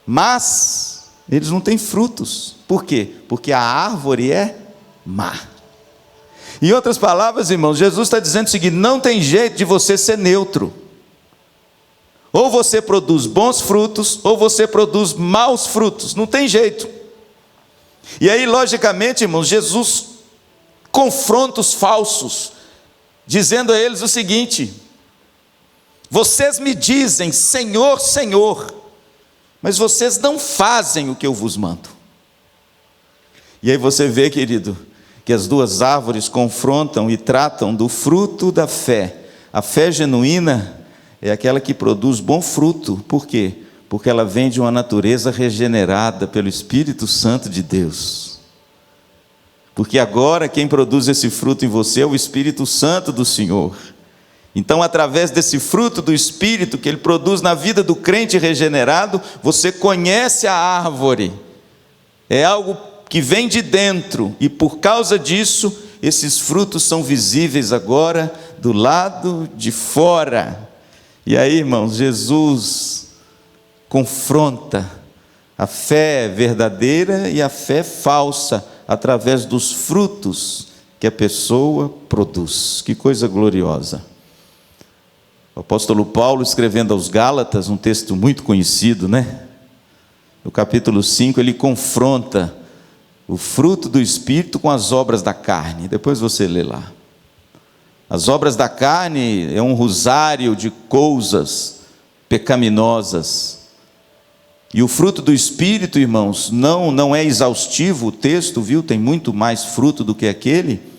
Mas eles não têm frutos. Por quê? Porque a árvore é má. Em outras palavras, irmãos, Jesus está dizendo o seguinte: não tem jeito de você ser neutro. Ou você produz bons frutos, ou você produz maus frutos. Não tem jeito. E aí, logicamente, irmãos, Jesus confronta os falsos, dizendo a eles o seguinte: vocês me dizem, Senhor, Senhor, mas vocês não fazem o que eu vos mando. E aí você vê, querido, que as duas árvores confrontam e tratam do fruto da fé. A fé genuína é aquela que produz bom fruto. Por quê? Porque ela vem de uma natureza regenerada pelo Espírito Santo de Deus. Porque agora quem produz esse fruto em você é o Espírito Santo do Senhor. Então, através desse fruto do Espírito que ele produz na vida do crente regenerado, você conhece a árvore. É algo que vem de dentro, e por causa disso, esses frutos são visíveis agora do lado de fora. E aí, irmãos, Jesus confronta a fé verdadeira e a fé falsa através dos frutos que a pessoa produz. Que coisa gloriosa! O apóstolo Paulo, escrevendo aos Gálatas, um texto muito conhecido, né? No capítulo 5, ele confronta o fruto do Espírito com as obras da carne. Depois você lê lá. As obras da carne é um rosário de coisas pecaminosas. E o fruto do Espírito, irmãos, não é exaustivo o texto, viu? Tem muito mais fruto do que aquele.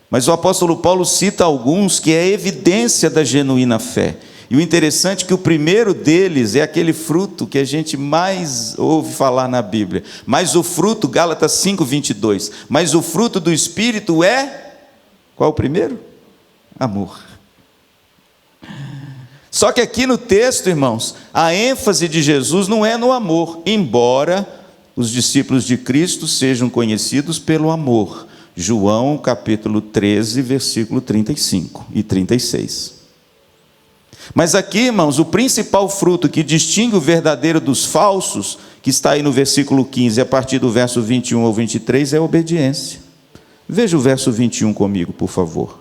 Mas o apóstolo Paulo cita alguns que é evidência da genuína fé. E o interessante é que o primeiro deles é aquele fruto que a gente mais ouve falar na Bíblia. Mas o fruto, Gálatas 5:22, mas o fruto do Espírito é, qual o primeiro? Amor. Só que aqui no texto, irmãos, a ênfase de Jesus não é no amor, embora os discípulos de Cristo sejam conhecidos pelo amor. João capítulo 13, versículo 35 e 36. Mas aqui, irmãos, o principal fruto que distingue o verdadeiro dos falsos, que está aí no versículo 15, a partir do verso 21 ao 23, é a obediência. Veja o verso 21 comigo, por favor.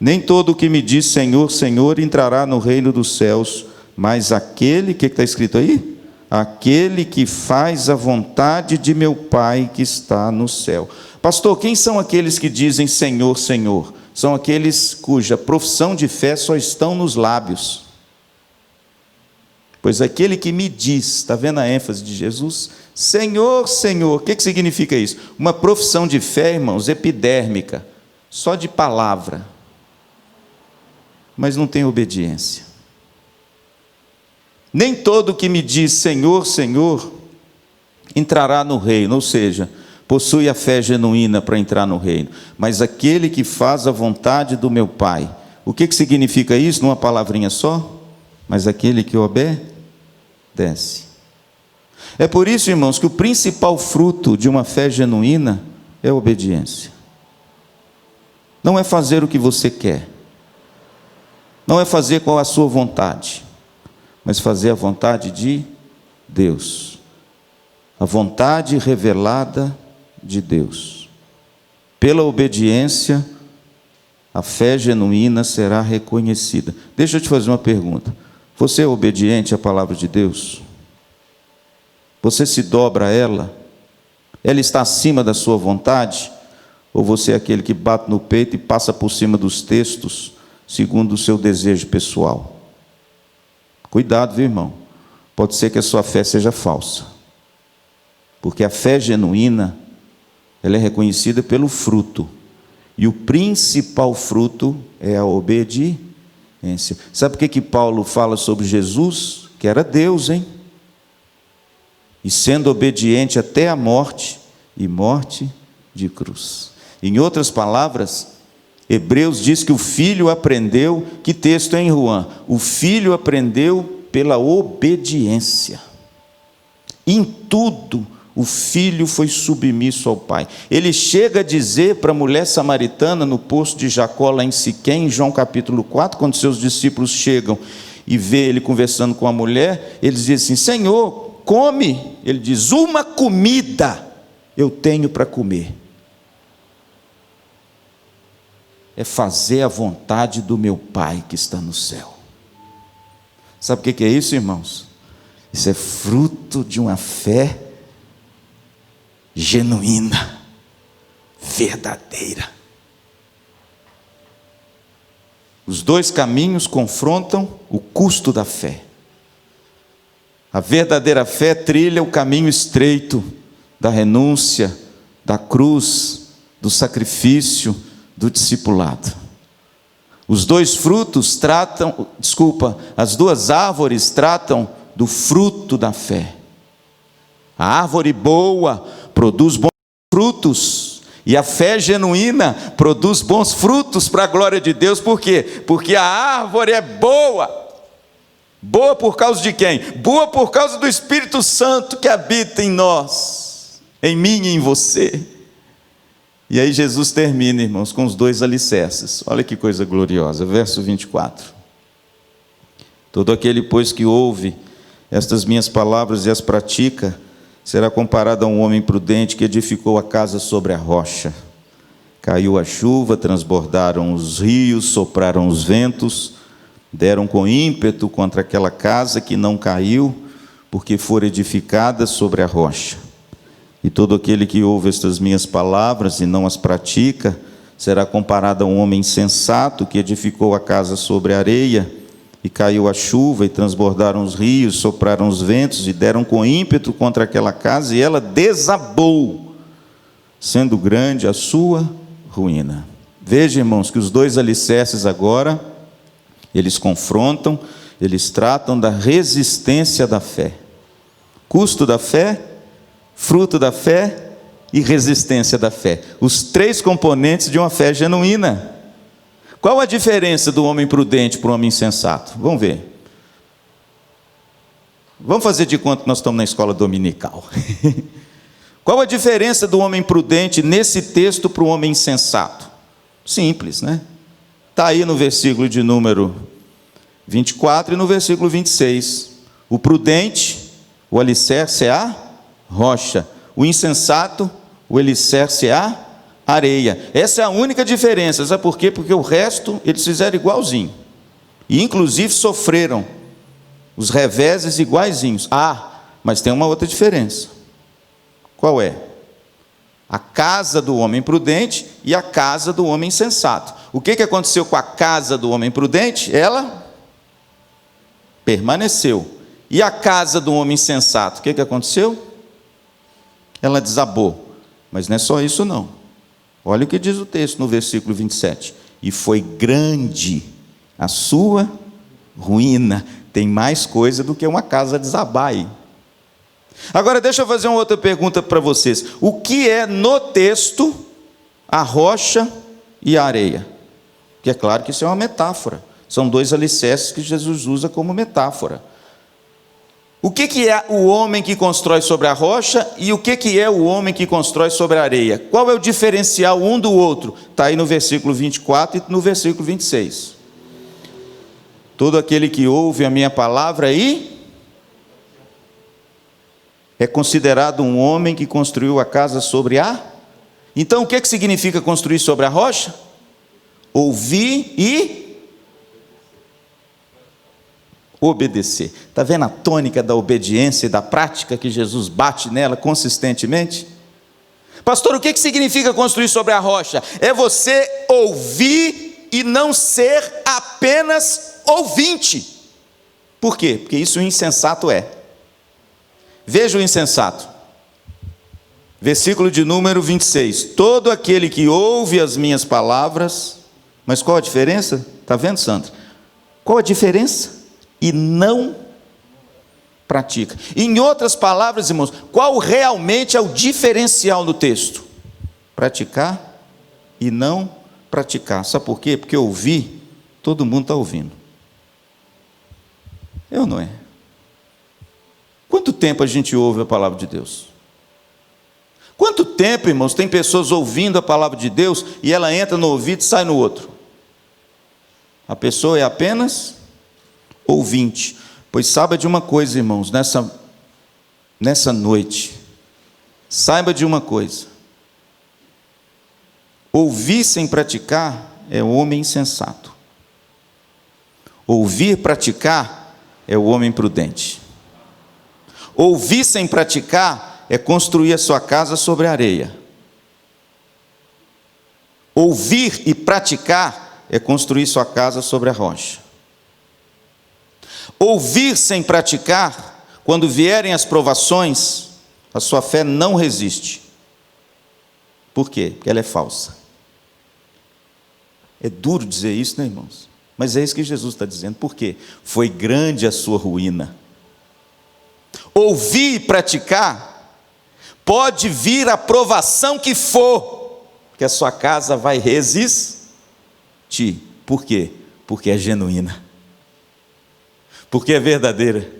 Nem todo o que me diz Senhor, Senhor, entrará no reino dos céus, mas aquele, o que está escrito aí? Aquele que faz a vontade de meu Pai que está no céu. Pastor, quem são aqueles que dizem Senhor, Senhor? São aqueles cuja profissão de fé só estão nos lábios. Pois aquele que me diz, está vendo a ênfase de Jesus? Senhor, Senhor, o que significa isso? Uma profissão de fé, irmãos, epidérmica, só de palavra, mas não tem obediência. Nem todo que me diz Senhor, Senhor, entrará no reino, ou seja, possui a fé genuína para entrar no reino, mas aquele que faz a vontade do meu Pai. O que significa isso? Numa palavrinha só? Mas aquele que obedece. É por isso, irmãos, que o principal fruto de uma fé genuína é a obediência. Não é fazer o que você quer, não é fazer qual a sua vontade, mas fazer a vontade de Deus, a vontade revelada de Deus. Pela obediência, a fé genuína será reconhecida. Deixa eu te fazer uma pergunta: você é obediente à palavra de Deus? Você se dobra a ela? Ela está acima da sua vontade? Ou você é aquele que bate no peito e passa por cima dos textos segundo o seu desejo pessoal? Cuidado, viu, irmão? Pode ser que a sua fé seja falsa, porque a fé genuína, ela é reconhecida pelo fruto, e o principal fruto é a obediência. Sabe por que Paulo fala sobre Jesus? Que era Deus, hein? E sendo obediente até a morte, e morte de cruz. Em outras palavras, Hebreus diz que o filho aprendeu, que texto é em Juan? O filho aprendeu pela obediência. Em tudo, o filho foi submisso ao pai. Ele chega a dizer para a mulher samaritana no poço de Jacó, lá em Siquém, em João capítulo 4, quando seus discípulos chegam e vê ele conversando com a mulher, eles dizem assim: Senhor, come. Ele diz: uma comida eu tenho para comer. É fazer a vontade do meu Pai que está no céu. Sabe o que é isso, irmãos? Isso é fruto de uma fé genuína, verdadeira. Os dois caminhos confrontam o custo da fé. A verdadeira fé trilha o caminho estreito da renúncia, da cruz, do sacrifício, do discipulado. Os dois frutos tratam, as duas árvores tratam do fruto da fé. A árvore boa produz bons frutos, e a fé genuína produz bons frutos para a glória de Deus. Por quê? Porque a árvore é boa. Boa por causa de quem? Boa por causa do Espírito Santo que habita em nós, em mim e em você. E aí Jesus termina, irmãos, com os dois alicerces. Olha que coisa gloriosa, verso 24. Todo aquele, pois, que ouve estas minhas palavras e as pratica, será comparado a um homem prudente que edificou a casa sobre a rocha. Caiu a chuva, transbordaram os rios, sopraram os ventos, deram com ímpeto contra aquela casa que não caiu, porque fora edificada sobre a rocha. E todo aquele que ouve estas minhas palavras e não as pratica, será comparado a um homem insensato que edificou a casa sobre a areia, e caiu a chuva, e transbordaram os rios, sopraram os ventos, e deram com ímpeto contra aquela casa, e ela desabou, sendo grande a sua ruína. Veja, irmãos, que os dois alicerces agora, eles confrontam, eles tratam da resistência da fé. Custo da fé, fruto da fé e resistência da fé. Os três componentes de uma fé genuína. Qual a diferença do homem prudente para o homem insensato? Vamos ver. Vamos fazer de conta que nós estamos na escola dominical. Qual a diferença do homem prudente nesse texto para o homem insensato? Simples, né? Está aí no versículo de número 24 e no versículo 26. O prudente, o alicerce é a rocha. O insensato, o alicerce é a areia. Essa é a única diferença. Sabe por quê? Porque o resto eles fizeram igualzinho. E inclusive sofreram os reveses iguaizinhos. Mas tem uma outra diferença. Qual é? A casa do homem prudente e a casa do homem insensato. O que aconteceu com a casa do homem prudente? Ela permaneceu. E a casa do homem insensato? O que aconteceu? Ela desabou. Mas não é só isso não. Olha o que diz o texto no versículo 27. E foi grande a sua ruína. Tem mais coisa do que uma casa desabar aí. Agora deixa eu fazer uma outra pergunta para vocês. O que é no texto a rocha e a areia? Porque é claro que isso é uma metáfora. São dois alicerces que Jesus usa como metáfora. O que é o homem que constrói sobre a rocha e o que é o homem que constrói sobre a areia? Qual é o diferencial um do outro? Está aí no versículo 24 e no versículo 26. Todo aquele que ouve a minha palavra e é considerado um homem que construiu a casa sobre a... Então o que significa construir sobre a rocha? Ouvir e obedecer. Está vendo a tônica da obediência e da prática que Jesus bate nela consistentemente? Pastor, o que significa construir sobre a rocha? É você ouvir e não ser apenas ouvinte. Por quê? Porque isso o insensato é. Veja o insensato. Versículo de número 26. Todo aquele que ouve as minhas palavras... Mas qual a diferença? Está vendo, Sandra? Qual a diferença? E não pratica. Em outras palavras, irmãos, qual realmente é o diferencial no texto? Praticar e não praticar. Sabe por quê? Porque ouvir, todo mundo está ouvindo. Eu não é. Quanto tempo a gente ouve a palavra de Deus? Quanto tempo, irmãos, tem pessoas ouvindo a palavra de Deus e ela entra no ouvido e sai no outro? A pessoa é apenas ouvinte. Pois saiba de uma coisa, irmãos, nessa noite, saiba de uma coisa: ouvir sem praticar é o homem insensato. Ouvir, praticar é o homem prudente. Ouvir sem praticar é construir a sua casa sobre a areia. Ouvir e praticar é construir sua casa sobre a rocha. Ouvir sem praticar, quando vierem as provações, a sua fé não resiste. Por quê? Porque ela é falsa. É duro dizer isso, né, irmãos? Mas é isso que Jesus está dizendo. Por quê? Foi grande a sua ruína. Ouvir e praticar, pode vir a provação que for, que a sua casa vai resistir. Por quê? Porque é genuína. Porque é verdadeira.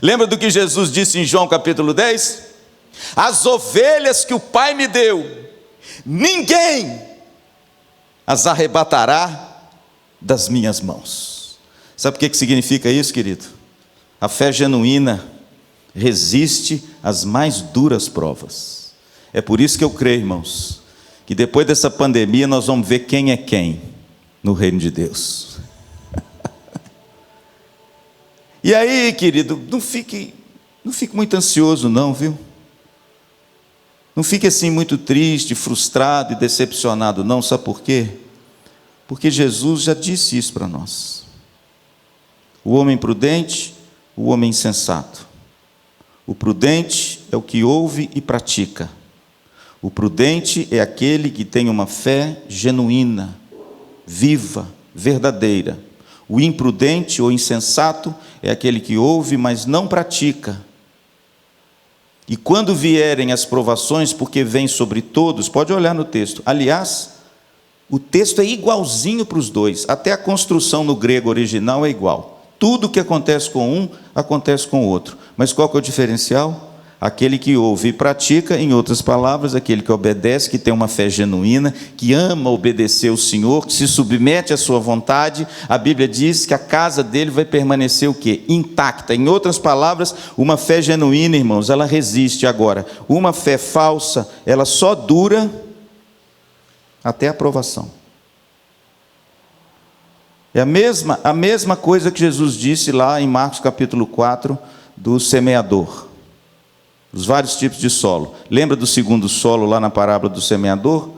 Lembra do que Jesus disse em João capítulo 10? As ovelhas que o Pai me deu, ninguém as arrebatará das minhas mãos. Sabe o que significa isso, querido? A fé genuína resiste às mais duras provas. É por isso que eu creio, irmãos, que depois dessa pandemia nós vamos ver quem é quem no reino de Deus. E aí, querido, não fique muito ansioso não, viu? Não fique assim muito triste, frustrado e decepcionado não, sabe por quê? Porque Jesus já disse isso para nós. O homem prudente, o homem insensato. O prudente é o que ouve e pratica. O prudente é aquele que tem uma fé genuína, viva, verdadeira. O imprudente ou insensato é aquele que ouve, mas não pratica. E quando vierem as provações, porque vêm sobre todos, pode olhar no texto. Aliás, o texto é igualzinho para os dois, até a construção no grego original é igual. Tudo que acontece com um, acontece com o outro. Mas qual que é o diferencial? Aquele que ouve e pratica, em outras palavras, aquele que obedece, que tem uma fé genuína, que ama obedecer ao Senhor, que se submete à sua vontade. A Bíblia diz que a casa dele vai permanecer o quê? Intacta. Em outras palavras, uma fé genuína, irmãos, ela resiste. Agora, uma fé falsa, ela só dura até a aprovação. É a mesma coisa que Jesus disse lá em Marcos capítulo 4, do semeador. Os vários tipos de solo. Lembra do segundo solo lá na parábola do semeador?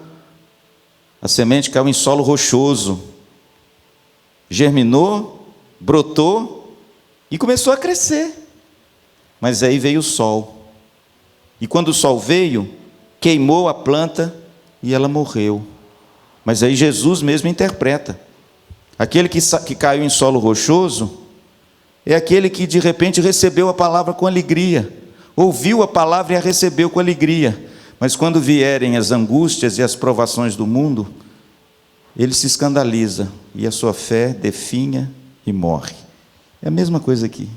A semente caiu em solo rochoso. Germinou, brotou e começou a crescer. Mas aí veio o sol. E quando o sol veio, queimou a planta e ela morreu. Mas aí Jesus mesmo interpreta. Aquele que caiu em solo rochoso é aquele que de repente recebeu a palavra com alegria. Ouviu a palavra e a recebeu com alegria. Mas quando vierem as angústias e as provações do mundo, ele se escandaliza e a sua fé definha e morre. É a mesma coisa aqui.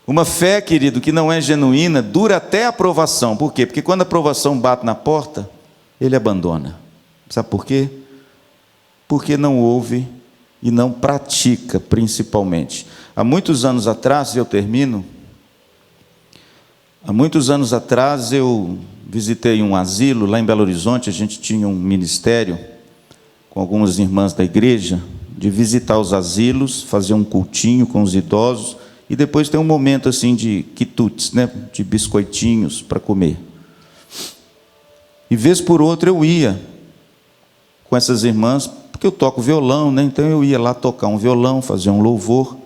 Uma fé, querido, que não é genuína, dura até a aprovação. Por quê? Porque quando a aprovação bate na porta, ele abandona. Sabe por quê? Porque não ouve e não pratica, principalmente. Há muitos anos atrás, e eu termino, há muitos anos atrás eu visitei um asilo lá em Belo Horizonte. A gente tinha um ministério com algumas irmãs da igreja de visitar os asilos, fazer um cultinho com os idosos e depois ter um momento assim de quitutes, né, de biscoitinhos para comer. E vez por outra eu ia com essas irmãs, porque eu toco violão, né? Então eu ia lá tocar um violão, fazer um louvor.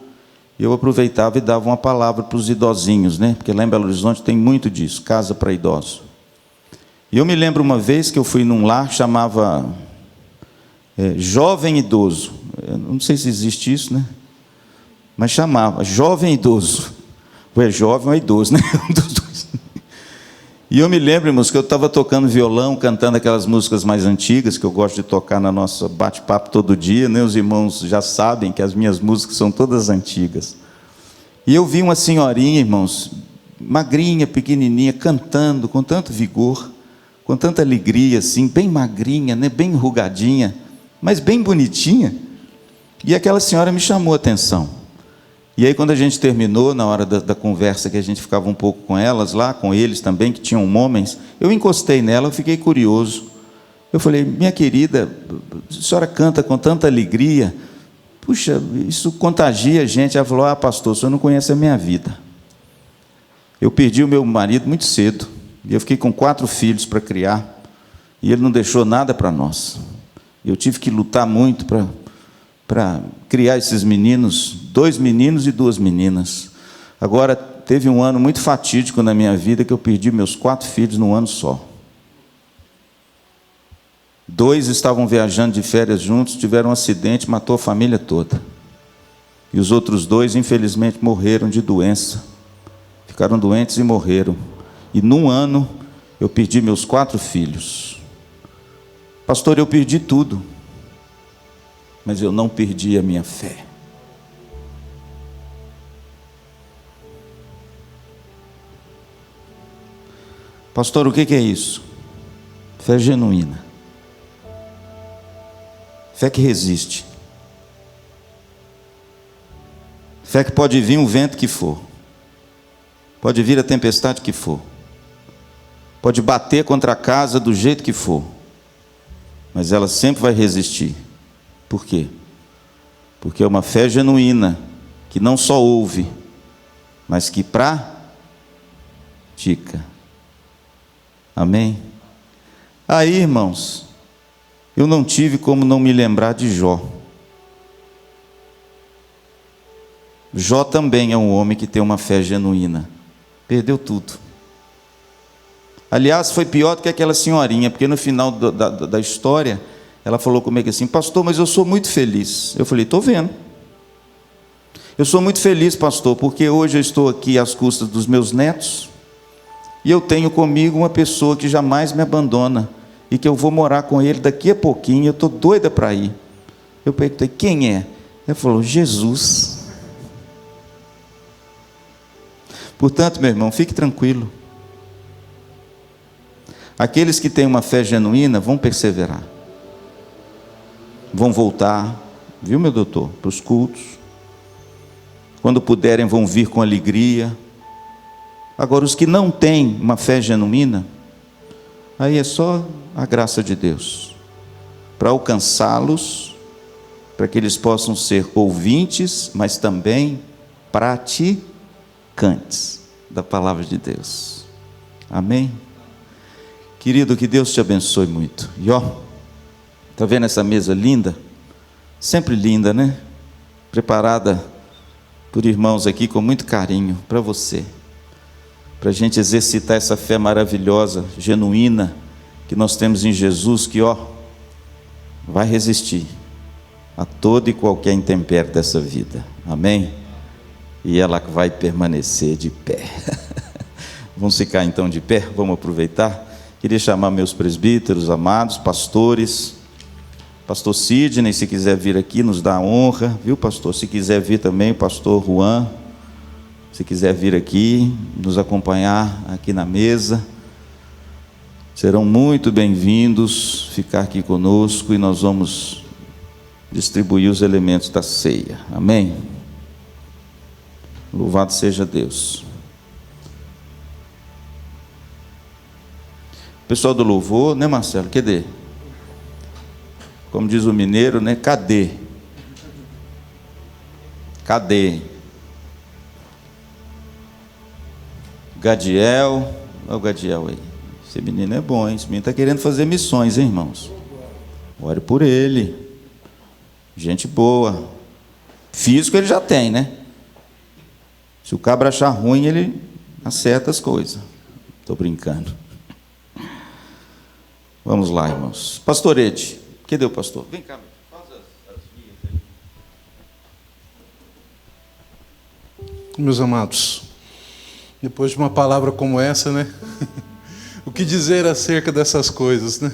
Eu aproveitava e dava uma palavra para os idosinhos, né? Porque lá em Belo Horizonte tem muito disso, casa para idosos. E eu me lembro uma vez que eu fui num lar, chamava Jovem Idoso. Eu não sei se existe isso, né? Mas chamava Jovem Idoso. Ou é jovem ou é idoso, né? Um dos dois. E eu me lembro, irmãos, que eu estava tocando violão, cantando aquelas músicas mais antigas, que eu gosto de tocar na nossa bate-papo todo dia, né? Os irmãos já sabem que as minhas músicas são todas antigas. E eu vi uma senhorinha, irmãos, magrinha, pequenininha, cantando com tanto vigor, com tanta alegria, assim, bem magrinha, né? Bem enrugadinha, mas bem bonitinha. E aquela senhora me chamou a atenção. E aí, quando a gente terminou, na hora da conversa, que a gente ficava um pouco com elas lá, com eles também, que tinham homens, eu encostei nela, eu fiquei curioso. Eu falei: minha querida, a senhora canta com tanta alegria, puxa, isso contagia a gente. Ela falou: ah, pastor, o senhor não conhece a minha vida. Eu perdi o meu marido muito cedo, e eu fiquei com 4 filhos para criar, e ele não deixou nada para nós. Eu tive que lutar muito para criar esses meninos, 2 meninos e 2 meninas. Agora, teve um ano muito fatídico na minha vida, que eu perdi meus 4 filhos num ano só. 2 estavam viajando de férias juntos, tiveram um acidente, matou a família toda. E os outros 2, infelizmente, morreram de doença. Ficaram doentes e morreram. E num ano, eu perdi meus 4 filhos. Pastor, eu perdi tudo, mas eu não perdi a minha fé. Pastor, o que é isso? Fé genuína. Fé que resiste. Fé que pode vir o vento que for. Pode vir a tempestade que for. Pode bater contra a casa do jeito que for. Mas ela sempre vai resistir. Por quê? Porque é uma fé genuína, que não só ouve, mas que pratica. Amém? Aí, irmãos, eu não tive como não me lembrar de Jó. Jó também é um homem que tem uma fé genuína. Perdeu tudo. Aliás, foi pior do que aquela senhorinha, porque no final da história, ela falou comigo assim: pastor, mas eu sou muito feliz. Eu falei: estou vendo. Eu sou muito feliz, pastor, porque hoje eu estou aqui às custas dos meus netos, e eu tenho comigo uma pessoa que jamais me abandona, e que eu vou morar com ele daqui a pouquinho, eu estou doida para ir. Eu perguntei: quem é? Ela falou: Jesus. Portanto, meu irmão, fique tranquilo. Aqueles que têm uma fé genuína vão perseverar. Vão voltar, viu, meu doutor, para os cultos. Quando puderem, vão vir com alegria. Agora, os que não têm uma fé genuína, aí é só a graça de Deus para alcançá-los, para que eles possam ser ouvintes, mas também praticantes da palavra de Deus. Amém? Querido, que Deus te abençoe muito. E ó, está vendo essa mesa linda? Sempre linda, né? Preparada por irmãos aqui com muito carinho para você, para a gente exercitar essa fé maravilhosa, genuína, que nós temos em Jesus, que ó, vai resistir a toda e qualquer intempérie dessa vida. Amém? E ela vai permanecer de pé. Vamos ficar então de pé, vamos aproveitar. Queria chamar meus presbíteros amados, pastores. Pastor Sidney, se quiser vir aqui, nos dá a honra, viu, pastor? Se quiser vir também, o pastor Juan, se quiser vir aqui, nos acompanhar aqui na mesa, serão muito bem-vindos, ficar aqui conosco, e nós vamos distribuir os elementos da ceia. Amém? Louvado seja Deus. Pessoal do louvor, né, Marcelo? Cadê? Como diz o mineiro, né? Cadê? Cadê? Gadiel, olha o Gadiel aí. Esse menino é bom, hein? Esse menino está querendo fazer missões, hein, irmãos? Ore por ele. Gente boa. Físico ele já tem, né? Se o cabra achar ruim, ele acerta as coisas. Estou brincando. Vamos lá, irmãos. Pastorete, cadê o pastor? Vem cá, faz as minhas aí. Meus amados, depois de uma palavra como essa, né? O que dizer acerca dessas coisas, né?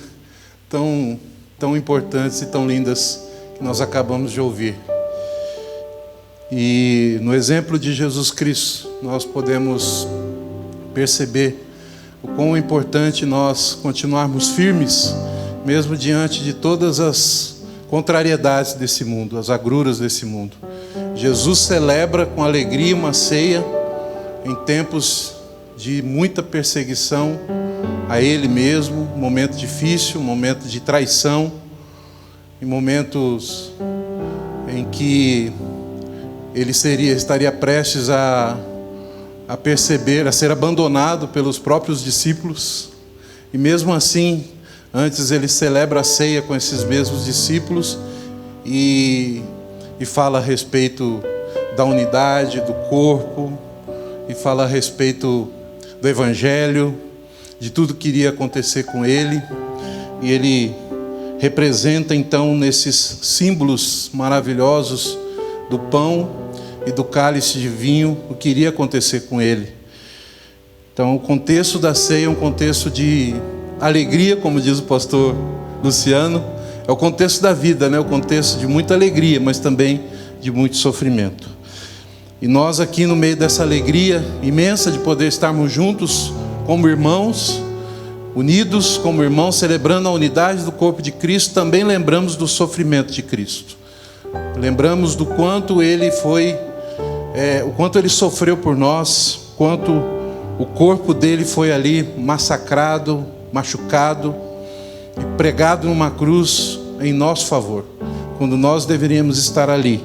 Tão importantes e tão lindas que nós acabamos de ouvir. E no exemplo de Jesus Cristo, nós podemos perceber o quão é importante nós continuarmos firmes, mesmo diante de todas as contrariedades desse mundo, as agruras desse mundo. Jesus celebra com alegria uma ceia em tempos de muita perseguição a Ele mesmo, um momento difícil, um momento de traição, em momentos em que Ele estaria prestes a perceber, a ser abandonado pelos próprios discípulos. E mesmo assim, antes Ele celebra a ceia com esses mesmos discípulos e fala a respeito da unidade, do corpo, e fala a respeito do Evangelho, de tudo que iria acontecer com Ele. E Ele representa então nesses símbolos maravilhosos do pão e do cálice de vinho o que iria acontecer com Ele. Então o contexto da ceia é um contexto de alegria, como diz o pastor Luciano, é o contexto da vida, né? O contexto de muita alegria, mas também de muito sofrimento. E nós aqui no meio dessa alegria imensa de poder estarmos juntos como irmãos, unidos como irmãos, celebrando a unidade do corpo de Cristo, também lembramos do sofrimento de Cristo. Lembramos do quanto Ele o quanto Ele sofreu por nós, quanto o corpo dele foi ali massacrado, machucado e pregado numa cruz em nosso favor, quando nós deveríamos estar ali.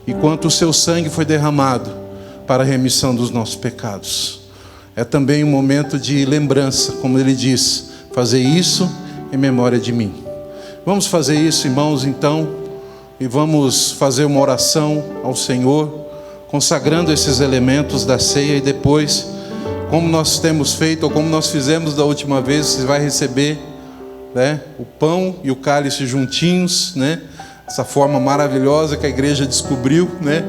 E quanto o seu sangue foi derramado para a remissão dos nossos pecados. É também um momento de lembrança, como ele diz, fazer isso em memória de mim. Vamos fazer isso, irmãos, então, e vamos fazer uma oração ao Senhor, consagrando esses elementos da ceia, e depois, como nós temos feito, ou como nós fizemos da última vez, você vai receber, né, o pão e o cálice juntinhos, né? Essa forma maravilhosa que a igreja descobriu, né?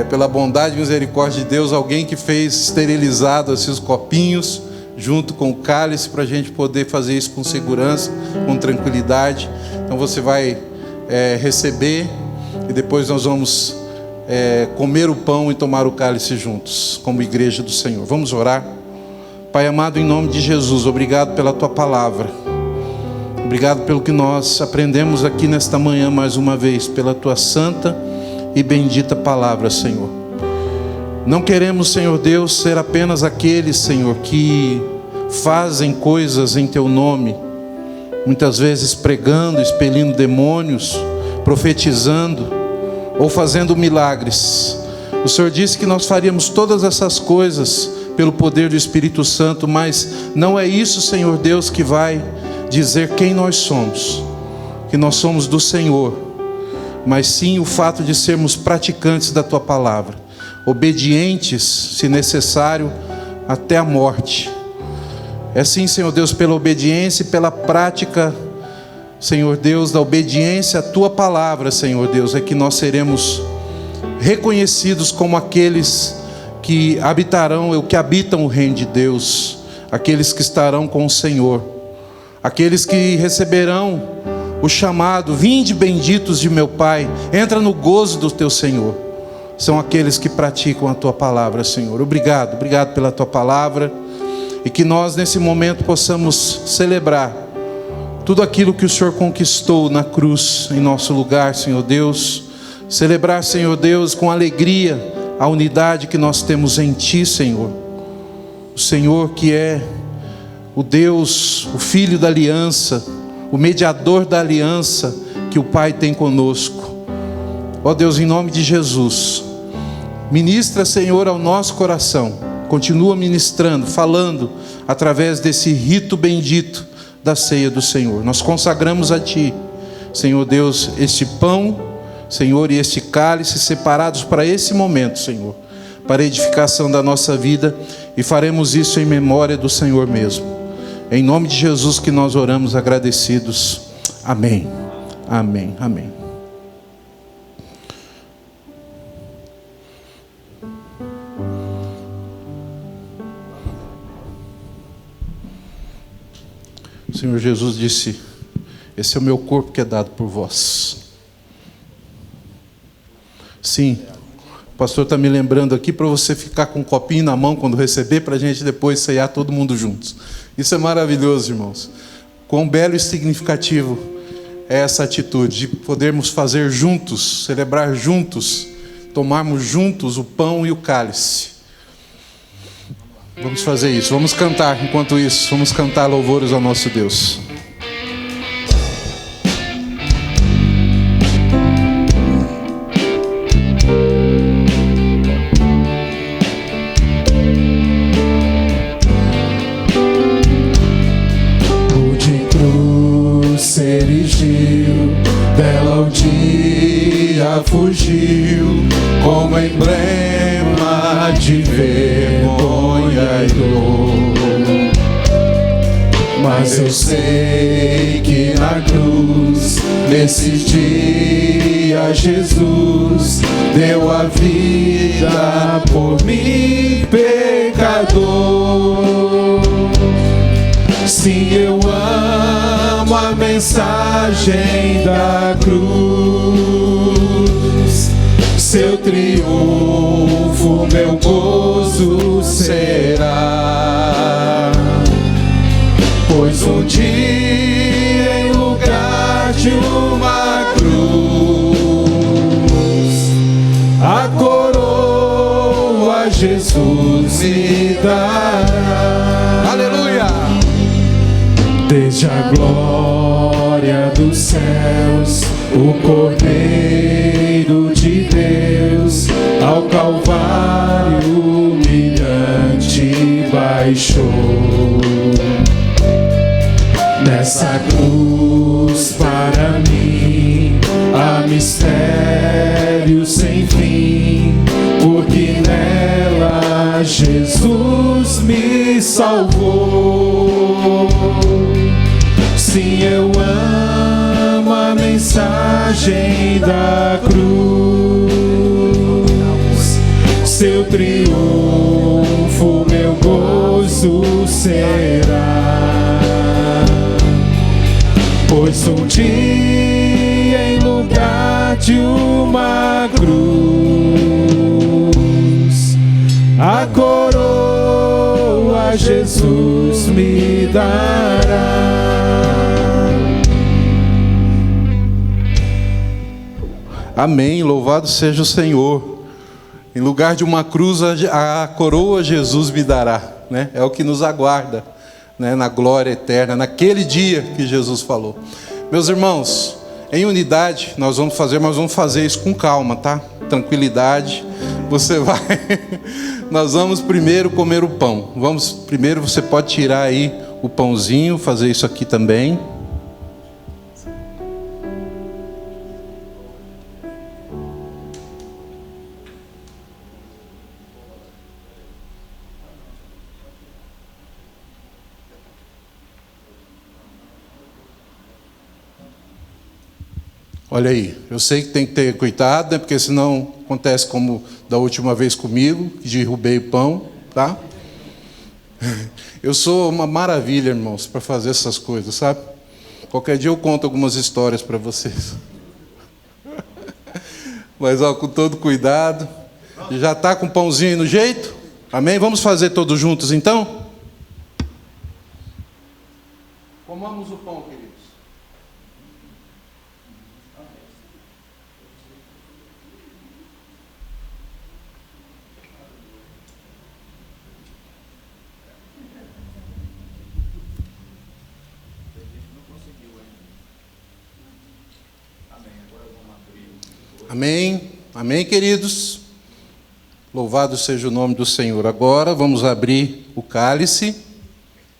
Pela bondade e misericórdia de Deus, alguém que fez esterilizado esses copinhos junto com o cálice, para a gente poder fazer isso com segurança, com tranquilidade. Então você vai receber, e depois nós vamos comer o pão e tomar o cálice juntos, como igreja do Senhor. Vamos orar. Pai amado, em nome de Jesus, obrigado pela Tua palavra. Obrigado pelo que nós aprendemos aqui nesta manhã mais uma vez, pela Tua santa e bendita palavra, Senhor. Não queremos, Senhor Deus, ser apenas aqueles, Senhor, que fazem coisas em Teu nome, muitas vezes pregando, expelindo demônios, profetizando ou fazendo milagres. O Senhor disse que nós faríamos todas essas coisas pelo poder do Espírito Santo, mas não é isso, Senhor Deus, que vai dizer quem nós somos, que nós somos do Senhor, mas sim o fato de sermos praticantes da Tua palavra, obedientes, se necessário, até a morte. É sim, Senhor Deus, pela obediência e pela prática, Senhor Deus, da obediência à Tua palavra, Senhor Deus, é que nós seremos reconhecidos como aqueles que habitarão, que habitam o reino de Deus, aqueles que estarão com o Senhor, aqueles que receberão o chamado: vinde benditos de meu Pai, entra no gozo do teu Senhor. São aqueles que praticam a Tua palavra, Senhor. Obrigado pela Tua palavra, e que nós nesse momento possamos celebrar tudo aquilo que o Senhor conquistou na cruz em nosso lugar, Senhor Deus. Celebrar, Senhor Deus, com alegria a unidade que nós temos em Ti, Senhor. O Senhor que é o Deus, o Filho da aliança, o mediador da aliança que o Pai tem conosco. Ó Deus, em nome de Jesus, ministra, Senhor, ao nosso coração. Continua ministrando, falando através desse rito bendito da ceia do Senhor. Nós consagramos a Ti, Senhor Deus, este pão, Senhor, e este cálice separados para esse momento, Senhor, para a edificação da nossa vida, e faremos isso em memória do Senhor mesmo. Em nome de Jesus que nós oramos agradecidos. Amém. Amém. Amém. O Senhor Jesus disse: esse é o meu corpo que é dado por vós. Sim, pastor está me lembrando aqui, para você ficar com um copinho na mão quando receber, para a gente depois ceiar todo mundo juntos. Isso é maravilhoso, irmãos. Quão belo e significativo é essa atitude de podermos fazer juntos, celebrar juntos, tomarmos juntos o pão e o cálice. Vamos fazer isso, vamos cantar enquanto isso, vamos cantar louvores ao nosso Deus. Fugiu como emblema de vergonha e dor. Mas eu sei que na cruz, nesses dias, Jesus deu a vida por mim, pecador. Sim, eu amo a mensagem da cruz. Seu triunfo, meu gozo será. Pois um dia, em lugar de uma cruz, a coroa Jesus me dará. Aleluia! Desde a glória dos céus, o Cordeiro de Deus ao Calvário humilhante baixou. Nessa cruz para mim há mistério sem fim, porque nela Jesus me salvou. Sim, eu amo a mensagem da cruz. Seu triunfo, meu gozo será. Pois um dia, em lugar de uma cruz, a coroa Jesus me dará. Amém, louvado seja o Senhor. Em lugar de uma cruz, a coroa Jesus me dará, né? É o que nos aguarda, né? Na glória eterna, naquele dia que Jesus falou. Meus irmãos, em unidade nós vamos fazer, mas vamos fazer isso com calma, tá? Tranquilidade. Nós vamos primeiro comer o pão. Primeiro você pode tirar aí o pãozinho, fazer isso aqui também. Olha aí, eu sei que tem que ter cuidado, né? Porque senão acontece como da última vez comigo, que derrubei o pão, tá? Eu sou uma maravilha, irmãos, para fazer essas coisas, sabe? Qualquer dia eu conto algumas histórias para vocês. Mas, ó, com todo cuidado. Já está com o pãozinho aí no jeito? Amém? Vamos fazer todos juntos, então? Comamos o pão, queridos. Amém, amém, queridos. Louvado seja o nome do Senhor. Agora vamos abrir o cálice,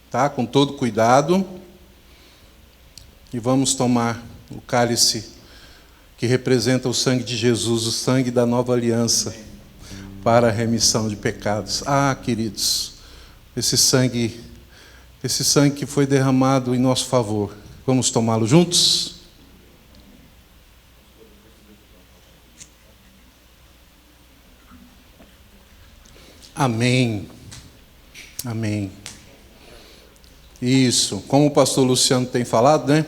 tá? Com todo cuidado. E vamos tomar o cálice que representa o sangue de Jesus, o sangue da nova aliança para a remissão de pecados. Ah, queridos, esse sangue que foi derramado em nosso favor. Vamos tomá-lo juntos? Amém. Amém. Isso. Como o pastor Luciano tem falado, né?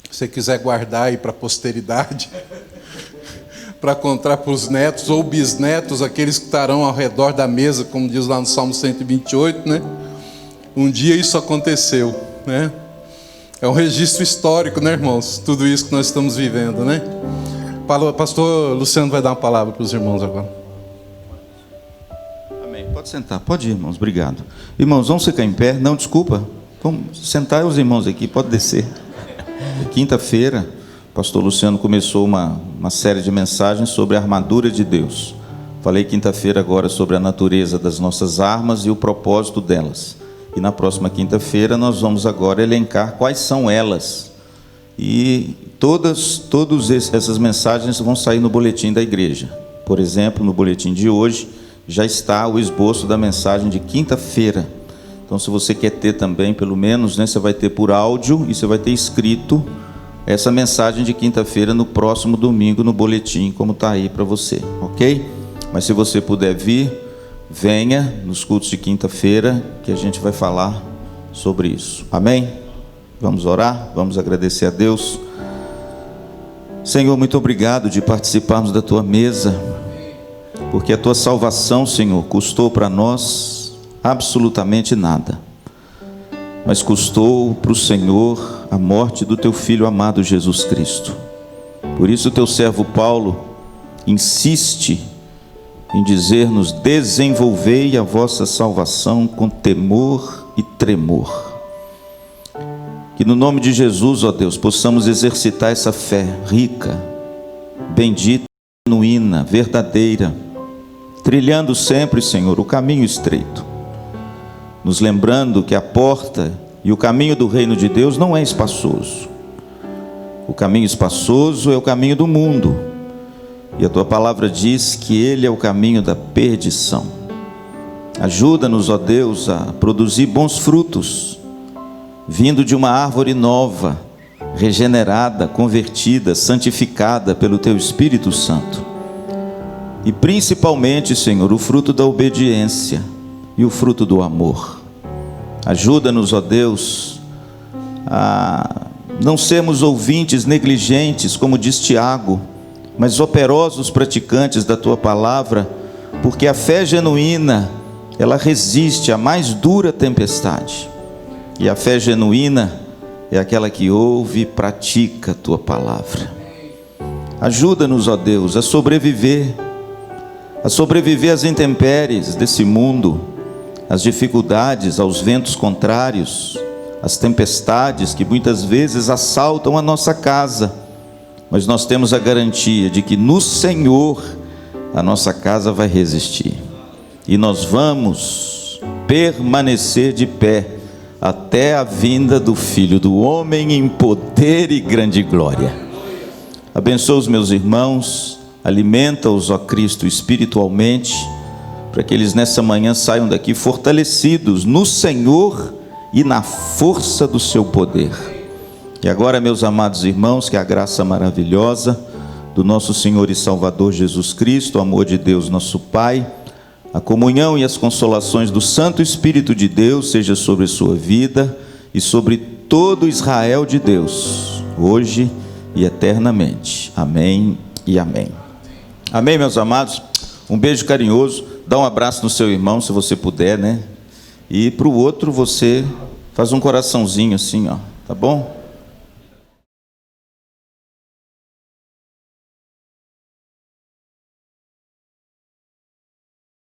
Se você quiser guardar aí para a posteridade, para contar para os netos ou bisnetos, aqueles que estarão ao redor da mesa, como diz lá no Salmo 128, né? Um dia isso aconteceu, né? É um registro histórico, né, irmãos? Tudo isso que nós estamos vivendo, né? Pastor Luciano vai dar uma palavra para os irmãos agora. Amém. Pode sentar, pode ir, irmãos, obrigado. Irmãos, vamos ficar em pé? Não, desculpa. Vamos sentar os irmãos aqui, pode descer. Quinta-feira, o pastor Luciano começou uma série de mensagens sobre a armadura de Deus. Falei quinta-feira agora sobre a natureza das nossas armas e o propósito delas. E na próxima quinta-feira nós vamos agora elencar quais são elas. E todas essas mensagens vão sair no boletim da igreja. Por exemplo, no boletim de hoje já está o esboço da mensagem de quinta-feira. Então, se você quer ter também, pelo menos, né, você vai ter por áudio e você vai ter escrito essa mensagem de quinta-feira no próximo domingo no boletim, como está aí para você, ok? Mas se você puder vir, venha nos cultos de quinta-feira, que a gente vai falar sobre isso. Amém? Vamos orar, vamos agradecer a Deus. Senhor, muito obrigado de participarmos da Tua mesa, porque a Tua salvação, Senhor, custou para nós absolutamente nada, mas custou para o Senhor a morte do Teu Filho amado Jesus Cristo. Por isso o Teu servo Paulo insiste em dizer-nos: desenvolvei a vossa salvação com temor e tremor. Que no nome de Jesus, ó Deus, possamos exercitar essa fé rica, bendita, genuína, verdadeira, trilhando sempre, Senhor, o caminho estreito, nos lembrando que a porta e o caminho do reino de Deus não é espaçoso. O caminho espaçoso é o caminho do mundo, e a Tua palavra diz que ele é o caminho da perdição. Ajuda-nos, ó Deus, a produzir bons frutos, vindo de uma árvore nova, regenerada, convertida, santificada pelo Teu Espírito Santo. E principalmente, Senhor, o fruto da obediência e o fruto do amor. Ajuda-nos, ó Deus, a não sermos ouvintes negligentes, como diz Tiago, mas operosos praticantes da Tua palavra, porque a fé genuína, ela resiste à mais dura tempestade. E a fé genuína é aquela que ouve e pratica a Tua palavra. Ajuda-nos, ó Deus, a sobreviver às intempéries desse mundo, às dificuldades, aos ventos contrários, às tempestades que muitas vezes assaltam a nossa casa. Mas nós temos a garantia de que no Senhor a nossa casa vai resistir. E nós vamos permanecer de pé até a vinda do Filho do Homem em poder e grande glória. Abençoa os meus irmãos, alimenta-os, ó Cristo, espiritualmente, para que eles nessa manhã saiam daqui fortalecidos no Senhor e na força do Seu poder. E agora, meus amados irmãos, que a graça maravilhosa do nosso Senhor e Salvador Jesus Cristo, o amor de Deus nosso Pai, a comunhão e as consolações do Santo Espírito de Deus seja sobre sua vida e sobre todo Israel de Deus, hoje e eternamente. Amém e amém. Amém, meus amados? Um beijo carinhoso, dá um abraço no seu irmão, se você puder, né? E para o outro você faz um coraçãozinho assim, ó, tá bom?